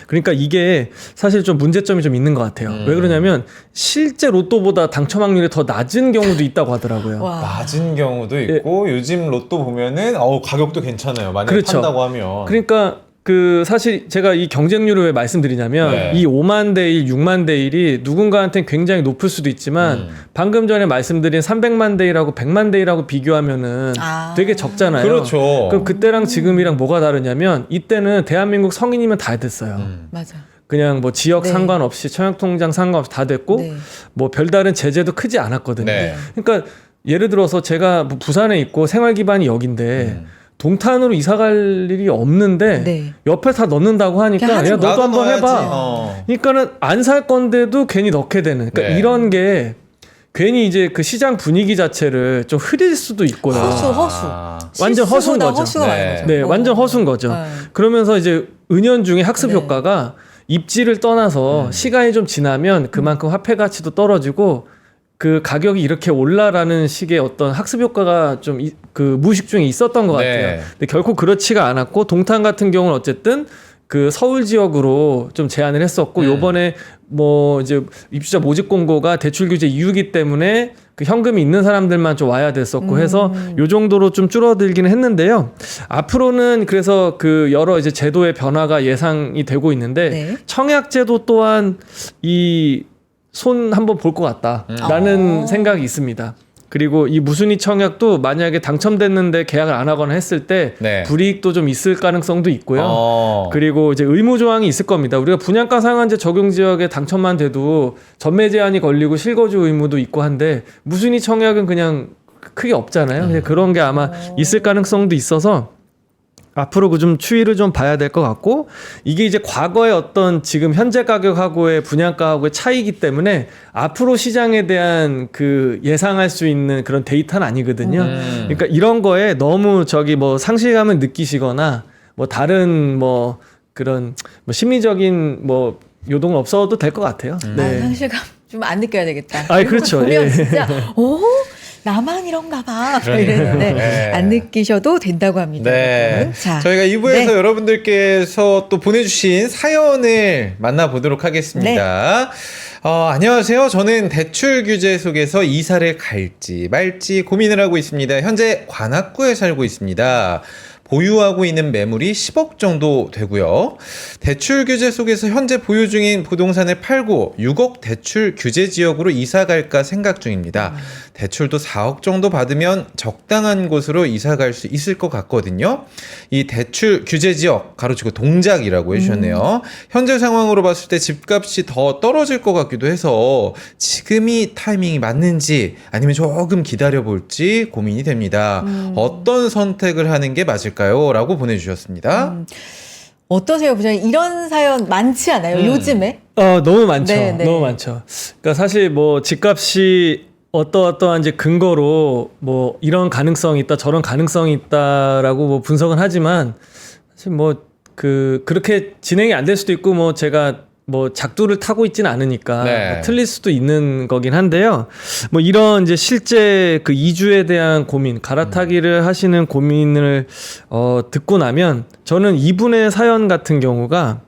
[SPEAKER 3] 그러니까 이게 사실 좀 문제점이 좀 있는 것 같아요. 왜 그러냐면 실제 로또보다 당첨 확률이 더 낮은 경우도 있다고 하더라고요.
[SPEAKER 2] 와.
[SPEAKER 1] 낮은 경우도 있고 요즘 로또 보면은 가격도 괜찮아요. 만약에
[SPEAKER 3] 그렇죠.
[SPEAKER 1] 판다고 하면.
[SPEAKER 3] 그러니까 그 사실 제가 이 경쟁률을 왜 말씀드리냐면
[SPEAKER 1] 네.
[SPEAKER 3] 이 5만 대 1, 6만 대 1이 누군가한테는 굉장히 높을 수도 있지만 방금 전에 말씀드린 300만 대 1하고 100만 대 1하고 비교하면은 되게 적잖아요.
[SPEAKER 1] 그렇죠.
[SPEAKER 3] 그럼 그때랑 지금이랑 뭐가 다르냐면 이때는 대한민국 성인이면 다 됐어요.
[SPEAKER 2] 맞아.
[SPEAKER 3] 그냥 뭐 지역
[SPEAKER 2] 네.
[SPEAKER 3] 상관없이 청약통장 상관없이 다 됐고
[SPEAKER 2] 네.
[SPEAKER 3] 뭐 별다른 제재도 크지 않았거든요.
[SPEAKER 1] 네.
[SPEAKER 3] 그러니까 예를 들어서 제가 뭐 부산에 있고 생활 기반이 여기인데 동탄으로 이사 갈 일이 없는데
[SPEAKER 2] 네.
[SPEAKER 3] 옆에 다 넣는다고 하니까
[SPEAKER 2] 그냥 하는
[SPEAKER 3] 야, 너도
[SPEAKER 1] 나도
[SPEAKER 3] 한번
[SPEAKER 1] 넣어야지.
[SPEAKER 3] 해봐. 그러니까는 안 살 건데도 괜히 넣게 되는. 그러니까
[SPEAKER 1] 네.
[SPEAKER 3] 이런 게 괜히 이제 그 시장 분위기 자체를 좀 흐릴 수도 있고요.
[SPEAKER 2] 허수.
[SPEAKER 3] 완전 허수인
[SPEAKER 2] 실수보다
[SPEAKER 3] 거죠.
[SPEAKER 2] 허수가 많은
[SPEAKER 1] 네.
[SPEAKER 2] 거죠.
[SPEAKER 3] 네, 완전 허수인 거죠.
[SPEAKER 2] 네.
[SPEAKER 3] 그러면서 이제 은연중에 학습
[SPEAKER 2] 네.
[SPEAKER 3] 효과가 입지를 떠나서 시간이 좀 지나면 그만큼 화폐 가치도 떨어지고 그 가격이 이렇게 올라라는 식의 어떤 학습 효과가 좀 그 무의식 중에 있었던 것
[SPEAKER 1] 네.
[SPEAKER 3] 같아요. 근데 결코 그렇지가 않았고 동탄 같은 경우는 어쨌든 그 서울 지역으로 좀 제한을 했었고 요번에 뭐 이제 입주자 모집 공고가 대출 규제 이유기 때문에 그 현금이 있는 사람들만 좀 와야 됐었고 해서 요 정도로 좀 줄어들기는 했는데요. 앞으로는 그래서 그 여러 이제 제도의 변화가 예상이 되고 있는데
[SPEAKER 2] 네.
[SPEAKER 3] 청약제도 또한 이 손 한번 볼 것 같다라는 생각이 있습니다. 그리고 이 무순위 청약도 만약에 당첨됐는데 계약을 안 하거나 했을 때
[SPEAKER 1] 네.
[SPEAKER 3] 불이익도 좀 있을 가능성도 있고요.
[SPEAKER 1] 그리고
[SPEAKER 3] 그리고 이제 의무 조항이 있을 겁니다. 우리가 분양가 상한제 적용 지역에 당첨만 돼도 전매 제한이 걸리고 실거주 의무도 있고 한데 무순위 청약은 그냥 크게 없잖아요. 그냥 그런 게 아마 있을 가능성도 있어서 앞으로 그 좀 추이를 좀 봐야 될 것 같고 이게 이제 과거의 어떤 지금 현재 가격하고의 분양가하고의 차이기 때문에 앞으로 시장에 대한 그 예상할 수 있는 그런 데이터는 아니거든요. 그러니까 이런 거에 너무 저기 뭐 상실감을 느끼시거나 뭐 다른 뭐 그런 뭐 심리적인 뭐 요동은 없어도 될 것 같아요.
[SPEAKER 2] 아, 상실감 좀 안 느껴야 되겠다.
[SPEAKER 3] 아, 그렇죠.
[SPEAKER 2] 보면
[SPEAKER 3] 예.
[SPEAKER 2] 진짜 나만 이런가 봐.
[SPEAKER 1] 그러니까요.
[SPEAKER 2] 이랬는데
[SPEAKER 1] 네.
[SPEAKER 2] 안 느끼셔도 된다고 합니다.
[SPEAKER 1] 네.
[SPEAKER 2] 여러분. 자,
[SPEAKER 1] 저희가 2부에서
[SPEAKER 2] 네.
[SPEAKER 1] 여러분들께서 또 보내주신 사연을 만나보도록 하겠습니다. 안녕하세요. 저는 대출 규제 속에서 이사를 갈지 말지 고민을 하고 있습니다. 현재 관악구에 살고 있습니다. 보유하고 있는 매물이 10억 정도 되고요. 대출 규제 속에서 현재 보유 중인 부동산을 팔고 6억 대출 규제 지역으로 이사 갈까 생각 중입니다. 대출도 4억 정도 받으면 적당한 곳으로 이사 갈 수 있을 것 같거든요. 이 대출 규제 지역 가로치고 동작이라고 해주셨네요. 현재 상황으로 봤을 때 집값이 더 떨어질 것 같기도 해서 지금이 타이밍이 맞는지 아니면 조금 기다려볼지 고민이 됩니다. 어떤 선택을 하는 게 맞을까요? 라고 보내주셨습니다.
[SPEAKER 2] 어떠세요, 부장님? 이런 사연 많지 않아요? 요즘에?
[SPEAKER 3] 너무 많죠.
[SPEAKER 2] 네, 네.
[SPEAKER 3] 너무 많죠. 그러니까 사실 뭐 집값이 어떠한 이제 근거로 뭐 이런 가능성이 있다, 저런 가능성이 있다라고 뭐 분석은 하지만 사실 뭐 그렇게 진행이 안 될 수도 있고 뭐 제가 뭐 작두를 타고 있지는 않으니까
[SPEAKER 1] 네.
[SPEAKER 3] 뭐 틀릴 수도 있는 거긴 한데요. 뭐 이런 이제 실제 그 이주에 대한 고민, 갈아타기를 하시는 고민을 듣고 나면 저는 이분의 사연 같은 경우가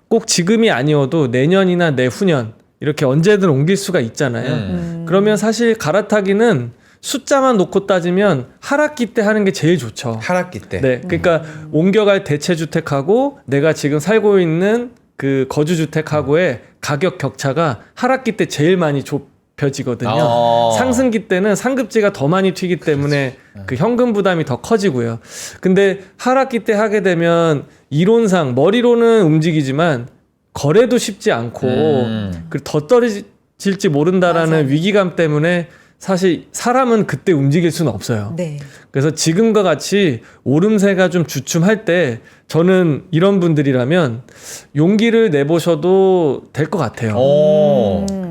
[SPEAKER 3] 꼭 지금이 아니어도 내년이나 내후년 이렇게 언제든 옮길 수가 있잖아요. 그러면 사실 갈아타기는 숫자만 놓고 따지면 하락기 때 하는 게 제일 좋죠.
[SPEAKER 1] 하락기 때.
[SPEAKER 3] 네, 그러니까 옮겨갈 대체주택하고 내가 지금 살고 있는 그 거주주택하고의 가격 격차가 하락기 때 제일 많이 좁혀지거든요. 상승기 때는 상급지가 더 많이 튀기 때문에 그 현금 부담이 더 커지고요. 근데 하락기 때 하게 되면 이론상 머리로는 움직이지만 거래도 쉽지 않고 그리고 더 떨어질지 모른다라는
[SPEAKER 2] 맞아요.
[SPEAKER 3] 위기감 때문에 사실 사람은 그때 움직일 수는 없어요.
[SPEAKER 2] 네.
[SPEAKER 3] 그래서 지금과 같이 오름세가 좀 주춤할 때 저는 이런 분들이라면 용기를 내보셔도 될 것 같아요.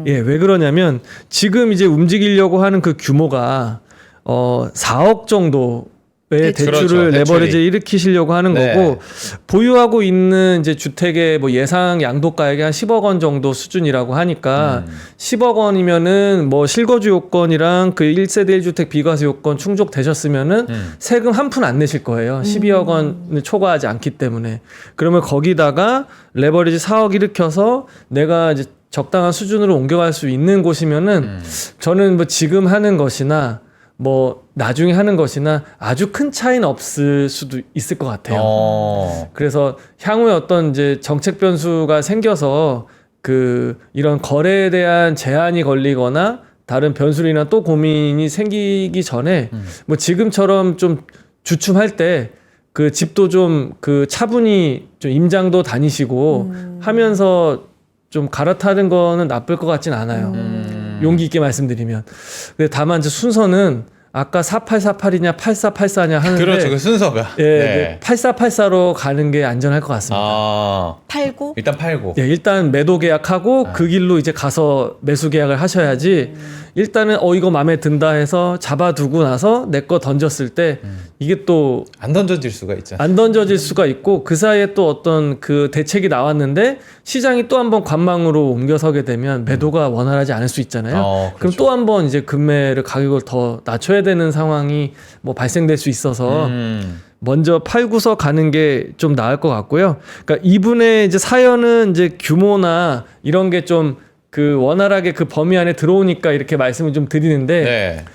[SPEAKER 3] 예, 왜 그러냐면 지금 이제 움직이려고 하는 그 규모가 4억 정도의 대출을
[SPEAKER 1] 그렇죠,
[SPEAKER 3] 레버리지
[SPEAKER 1] 대출이.
[SPEAKER 3] 일으키시려고 하는
[SPEAKER 1] 네.
[SPEAKER 3] 거고 보유하고 있는 이제 주택의 뭐 예상 양도가액이 한 10억 원 정도 수준이라고 하니까 10억 원이면은 뭐 실거주 요건이랑 그 1세대 1주택 비과세 요건 충족되셨으면은 세금 한 푼 안 내실 거예요. 12억 원을 초과하지 않기 때문에. 그러면 거기다가 레버리지 4억 일으켜서 내가 이제 적당한 수준으로 옮겨갈 수 있는 곳이면은 저는 뭐 지금 하는 것이나 뭐 나중에 하는 것이나 아주 큰 차이는 없을 수도 있을 것 같아요. 그래서 향후에 어떤 이제 정책 변수가 생겨서 그 이런 거래에 대한 제한이 걸리거나 다른 변수로 인한 또 고민이 생기기 전에 뭐 지금처럼 좀 주춤할 때 그 집도 좀 그 차분히 좀 임장도 다니시고 하면서 좀 갈아타는 거는 나쁠 것 같진 않아요. 용기 있게 말씀드리면. 근데 다만 이제 순서는 아까 4848이냐 8484냐 하는데
[SPEAKER 1] 그렇죠. 그 순서가.
[SPEAKER 3] 예,
[SPEAKER 1] 네.
[SPEAKER 3] 8484로 가는 게 안전할 것 같습니다.
[SPEAKER 2] 팔고
[SPEAKER 1] 일단 팔고.
[SPEAKER 3] 예, 일단 매도 계약하고 그 길로 이제 가서 매수 계약을 하셔야지 일단은 이거 마음에 든다 해서 잡아두고 나서 내 거 던졌을 때 이게 또
[SPEAKER 1] 안 던져질 수가 있잖아.
[SPEAKER 3] 안 던져질 수가 있고 그 사이에 또 어떤 그 대책이 나왔는데 시장이 또 한번 관망으로 옮겨서게 되면 매도가 원활하지 않을 수 있잖아요. 그럼
[SPEAKER 1] 그렇죠.
[SPEAKER 3] 또 한번 이제 금매를 가격을 더 낮춰야 되는 상황이 뭐 발생될 수 있어서 먼저 팔고서 가는 게 좀 나을 것 같고요. 그러니까 이분의 이제 사연은 이제 규모나 이런 게 좀 그 원활하게 그 범위 안에 들어오니까 이렇게 말씀을 좀 드리는데
[SPEAKER 1] 네.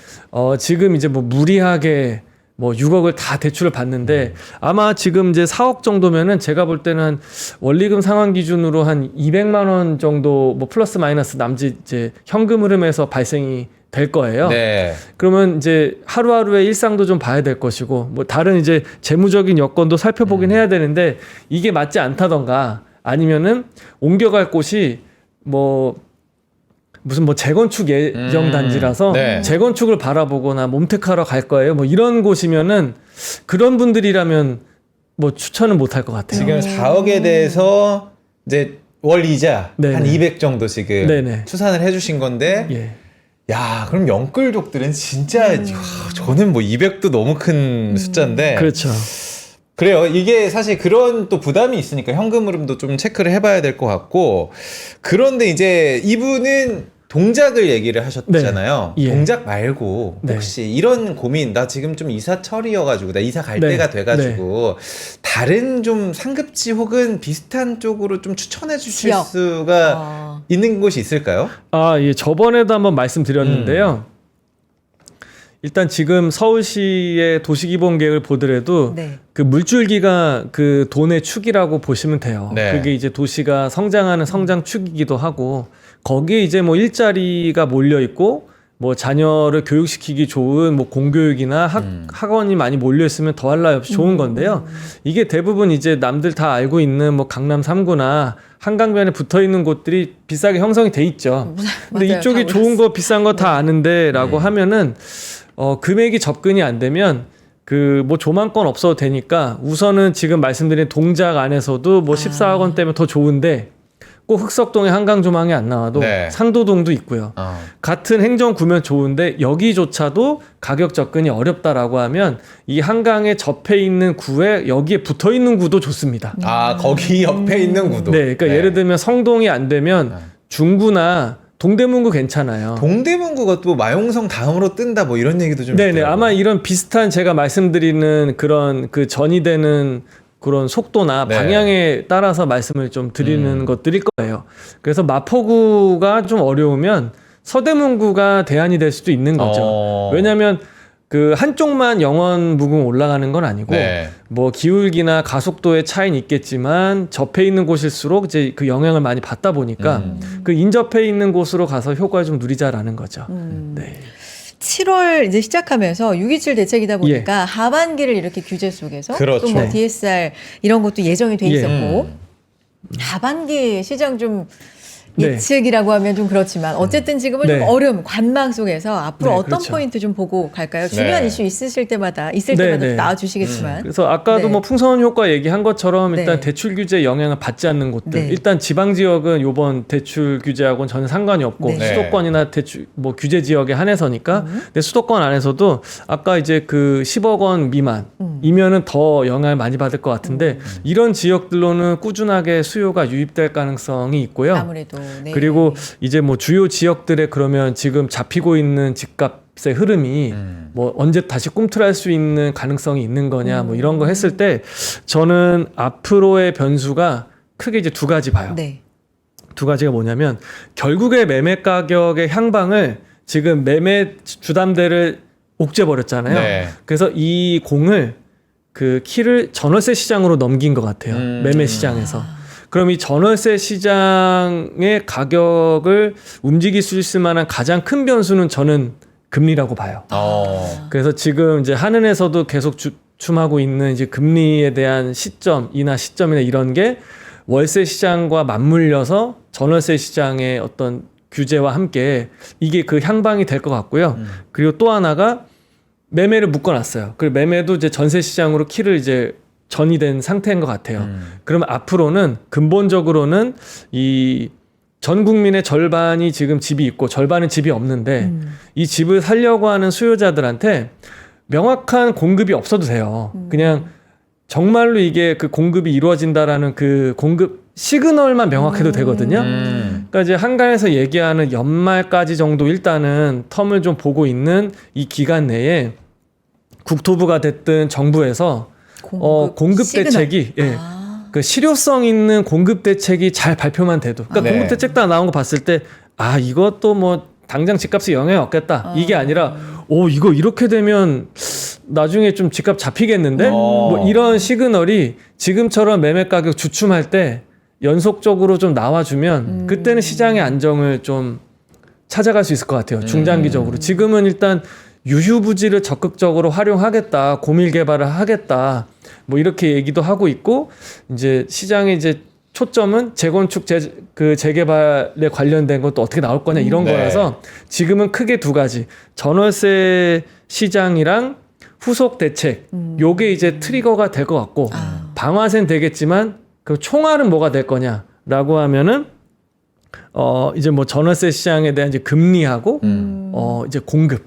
[SPEAKER 3] 지금 이제 뭐 무리하게 뭐 6억을 다 대출을 받는데 아마 지금 이제 4억 정도면은 제가 볼 때는 한 원리금 상환 기준으로 한 200만 원 정도 뭐 플러스 마이너스 남짓 이제 현금 흐름에서 발생이 될 거예요.
[SPEAKER 1] 네.
[SPEAKER 3] 그러면 이제 하루하루의 일상도 좀 봐야 될 것이고 뭐 다른 이제 재무적인 여건도 살펴보긴 해야 되는데 이게 맞지 않다던가 아니면은 옮겨갈 곳이 뭐 무슨 뭐 재건축 예정 단지라서
[SPEAKER 1] 네.
[SPEAKER 3] 재건축을 바라보거나 몸택하러 갈 거예요. 뭐 이런 곳이면은 그런 분들이라면 뭐 추천은 못 할 것 같아요.
[SPEAKER 1] 지금 4억에 대해서 이제 월 이자
[SPEAKER 3] 네네.
[SPEAKER 1] 한 200 정도 지금
[SPEAKER 3] 네네.
[SPEAKER 1] 추산을 해주신 건데
[SPEAKER 3] 예.
[SPEAKER 1] 야 그럼 영끌족들은 진짜 야, 저는 뭐 200도 너무 큰 숫자인데
[SPEAKER 3] 그렇죠.
[SPEAKER 1] 그래요. 이게 사실 그런 또 부담이 있으니까 현금 흐름도 좀 체크를 해봐야 될 것 같고 그런데 이제 이분은 동작을 얘기를 하셨잖아요.
[SPEAKER 3] 네. 예.
[SPEAKER 1] 동작 말고
[SPEAKER 3] 네.
[SPEAKER 1] 혹시 이런 고민 나 지금 좀 이사철이어가지고 나 이사 갈
[SPEAKER 3] 네.
[SPEAKER 1] 때가 돼가지고 다른 좀 상급지 혹은 비슷한 쪽으로 좀 추천해 주실
[SPEAKER 2] 지역.
[SPEAKER 1] 수가 있는 곳이 있을까요?
[SPEAKER 3] 예. 저번에도 한번 말씀드렸는데요. 일단 지금 서울시의 도시기본계획을 보더라도
[SPEAKER 2] 네.
[SPEAKER 3] 그 물줄기가 그 돈의 축이라고 보시면 돼요.
[SPEAKER 1] 네.
[SPEAKER 3] 그게 이제 도시가 성장하는 성장 축이기도 하고 거기에 이제 뭐 일자리가 몰려 있고 뭐 자녀를 교육시키기 좋은 뭐 공교육이나 학원이 많이 몰려 있으면 더할 나위 없이 좋은 건데요. 이게 대부분 이제 남들 다 알고 있는 뭐 강남 3구나 한강변에 붙어 있는 곳들이 비싸게 형성이 돼 있죠. 근데
[SPEAKER 2] 맞아요.
[SPEAKER 3] 이쪽이
[SPEAKER 2] 다
[SPEAKER 3] 좋은 거 비싼 거 다 아는데라고 하면은 금액이 접근이 안 되면 그 뭐 조망권 없어도 되니까 우선은 지금 말씀드린 동작 안에서도 뭐 14억 원대면 더 좋은데 꼭 흑석동에 한강 조망이 안 나와도
[SPEAKER 1] 네.
[SPEAKER 3] 상도동도 있고요. 같은 행정 구면 좋은데 여기조차도 가격 접근이 어렵다라고 하면 이 한강에 접해 있는 구에 여기에 붙어 있는 구도 좋습니다.
[SPEAKER 1] 거기 옆에 있는 구도.
[SPEAKER 3] 네, 그러니까 예를 들면 성동이 안 되면 중구나 동대문구 괜찮아요.
[SPEAKER 1] 동대문구가 또 마용성 다음으로 뜬다 뭐 이런 얘기도 좀
[SPEAKER 3] 네네,
[SPEAKER 1] 있더라고요.
[SPEAKER 3] 아마 이런 비슷한 제가 말씀드리는 그런 그 전이 되는 그런 속도나
[SPEAKER 1] 네.
[SPEAKER 3] 방향에 따라서 말씀을 좀 드리는 것들일 거예요. 그래서 마포구가 좀 어려우면 서대문구가 대안이 될 수도 있는 거죠. 왜냐하면 그 한쪽만 영원 무궁 올라가는 건 아니고
[SPEAKER 1] 네.
[SPEAKER 3] 뭐 기울기나 가속도의 차이는 있겠지만 접해 있는 곳일수록 이제 그 영향을 많이 받다 보니까 그 인접해 있는 곳으로 가서 효과를 좀 누리자라는 거죠. 네.
[SPEAKER 2] 7월 이제 시작하면서 6.27 대책이다 보니까 하반기를 이렇게 규제 속에서
[SPEAKER 1] 그렇죠.
[SPEAKER 2] 또 뭐
[SPEAKER 3] 네.
[SPEAKER 2] DSR 이런 것도 예정이 돼
[SPEAKER 3] 예.
[SPEAKER 2] 있었고 하반기 시장 좀
[SPEAKER 3] 네.
[SPEAKER 2] 예측이라고 하면 좀 그렇지만 어쨌든 지금은
[SPEAKER 3] 네.
[SPEAKER 2] 좀 얼음 관망 속에서 앞으로
[SPEAKER 3] 네,
[SPEAKER 2] 어떤
[SPEAKER 3] 그렇죠.
[SPEAKER 2] 포인트 좀 보고 갈까요? 중요한
[SPEAKER 1] 네.
[SPEAKER 2] 이슈 있을 때마다
[SPEAKER 3] 네.
[SPEAKER 2] 나와주시겠지만
[SPEAKER 3] 그래서 아까도
[SPEAKER 2] 네.
[SPEAKER 3] 뭐 풍선 효과 얘기한 것처럼 일단
[SPEAKER 2] 네.
[SPEAKER 3] 대출 규제 영향을 받지 않는 곳들.
[SPEAKER 2] 네.
[SPEAKER 3] 일단 지방 지역은 요번 대출 규제하고는 전혀 상관이 없고
[SPEAKER 2] 네.
[SPEAKER 3] 수도권이나 대출 뭐 규제 지역에 한해서니까. 근데 수도권 안에서도 아까 이제 그 10억 원 미만이면은 더 영향을 많이 받을 것 같은데 이런 지역들로는 꾸준하게 수요가 유입될 가능성이 있고요.
[SPEAKER 2] 아무래도 네.
[SPEAKER 3] 그리고 이제 뭐 주요 지역들에 그러면 지금 잡히고 있는 집값의 흐름이 뭐 언제 다시 꿈틀할 수 있는 가능성이 있는 거냐 뭐 이런 거 했을 때 저는 앞으로의 변수가 크게 이제 두 가지 봐요.
[SPEAKER 2] 네.
[SPEAKER 3] 두 가지가 뭐냐면 결국에 매매 가격의 향방을 지금 매매 주담대를 옥죄 버렸잖아요.
[SPEAKER 1] 네.
[SPEAKER 3] 그래서 이 공을 그 키를 전월세 시장으로 넘긴 것 같아요. 매매 시장에서. 그럼 이 전월세 시장의 가격을 움직일 수 있을 만한 가장 큰 변수는 저는 금리라고 봐요. 그래서 지금 이제 한은에서도 계속 주춤하고 있는 이제 금리에 대한 시점이나 이런 게 월세 시장과 맞물려서 전월세 시장의 어떤 규제와 함께 이게 그 향방이 될 것 같고요. 그리고 또 하나가 매매를 묶어놨어요. 그리고 매매도 이제 전세 시장으로 키를 이제 전이 된 상태인 것 같아요. 그러면 앞으로는 근본적으로는 이 전 국민의 절반이 지금 집이 있고 절반은 집이 없는데 이 집을 살려고 하는 수요자들한테 명확한 공급이 없어도 돼요. 그냥 정말로 이게 그 공급이 이루어진다라는 그 공급 시그널만 명확해도 되거든요. 그러니까 이제 한간에서 얘기하는 연말까지 정도 일단은 텀을 좀 보고 있는 이 기간 내에 국토부가 됐든 정부에서 공급
[SPEAKER 2] 시그널.
[SPEAKER 3] 대책이 그 실효성 있는 공급 대책이 잘 발표만 돼도 그러니까
[SPEAKER 1] 네.
[SPEAKER 3] 공급 대책 딱 나온 거 봤을 때 이것도 뭐 당장 집값에 영향이 없겠다 이게 아니라 이거 이렇게 되면 나중에 좀 집값 잡히겠는데 뭐 이런 시그널이 지금처럼 매매 가격 주춤할 때 연속적으로 좀 나와주면 그때는 시장의 안정을 좀 찾아갈 수 있을 것 같아요. 중장기적으로. 지금은 일단 유휴부지를 적극적으로 활용하겠다, 고밀 개발을 하겠다, 뭐 이렇게 얘기도 하고 있고, 이제 시장의 이제 초점은 재건축, 재개발에 관련된 것도 어떻게 나올 거냐 이런
[SPEAKER 1] 네.
[SPEAKER 3] 거라서 지금은 크게 두 가지. 전월세 시장이랑 후속 대책, 요게 이제 트리거가 될 것 같고, 방아쇠는 되겠지만, 그 총알은 뭐가 될 거냐라고 하면은, 이제 뭐 전월세 시장에 대한 이제 금리하고, 이제 공급.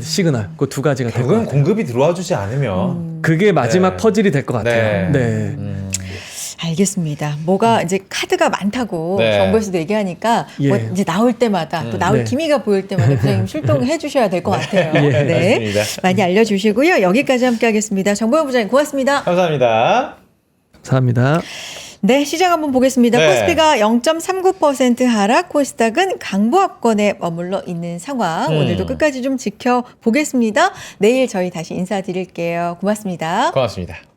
[SPEAKER 3] 시그널 그 두 가지가 될 것
[SPEAKER 1] 결국은
[SPEAKER 3] 같아요.
[SPEAKER 1] 공급이 들어와 주지 않으면
[SPEAKER 3] 그게 마지막
[SPEAKER 1] 네.
[SPEAKER 3] 퍼즐이 될 것 같아요. 네.
[SPEAKER 2] 알겠습니다. 뭐가 이제 카드가 많다고
[SPEAKER 1] 네.
[SPEAKER 2] 정부에서도 얘기하니까
[SPEAKER 3] 예.
[SPEAKER 2] 뭐 이제 나올 때마다 또 나올
[SPEAKER 3] 네.
[SPEAKER 2] 기미가 보일 때마다 부장님 출동해 주셔야 될 것 같아요.
[SPEAKER 3] 예.
[SPEAKER 2] 네.
[SPEAKER 1] 맞습니다.
[SPEAKER 2] 많이 알려주시고요. 여기까지 함께하겠습니다. 정보영 부장님 고맙습니다.
[SPEAKER 1] 감사합니다.
[SPEAKER 3] 감사합니다.
[SPEAKER 2] 네, 시장 한번 보겠습니다.
[SPEAKER 1] 네.
[SPEAKER 2] 코스피가 0.39% 하락, 코스닥은 강보합권에 머물러 있는 상황. 오늘도 끝까지 좀 지켜보겠습니다. 내일 저희 다시 인사드릴게요. 고맙습니다.
[SPEAKER 1] 고맙습니다.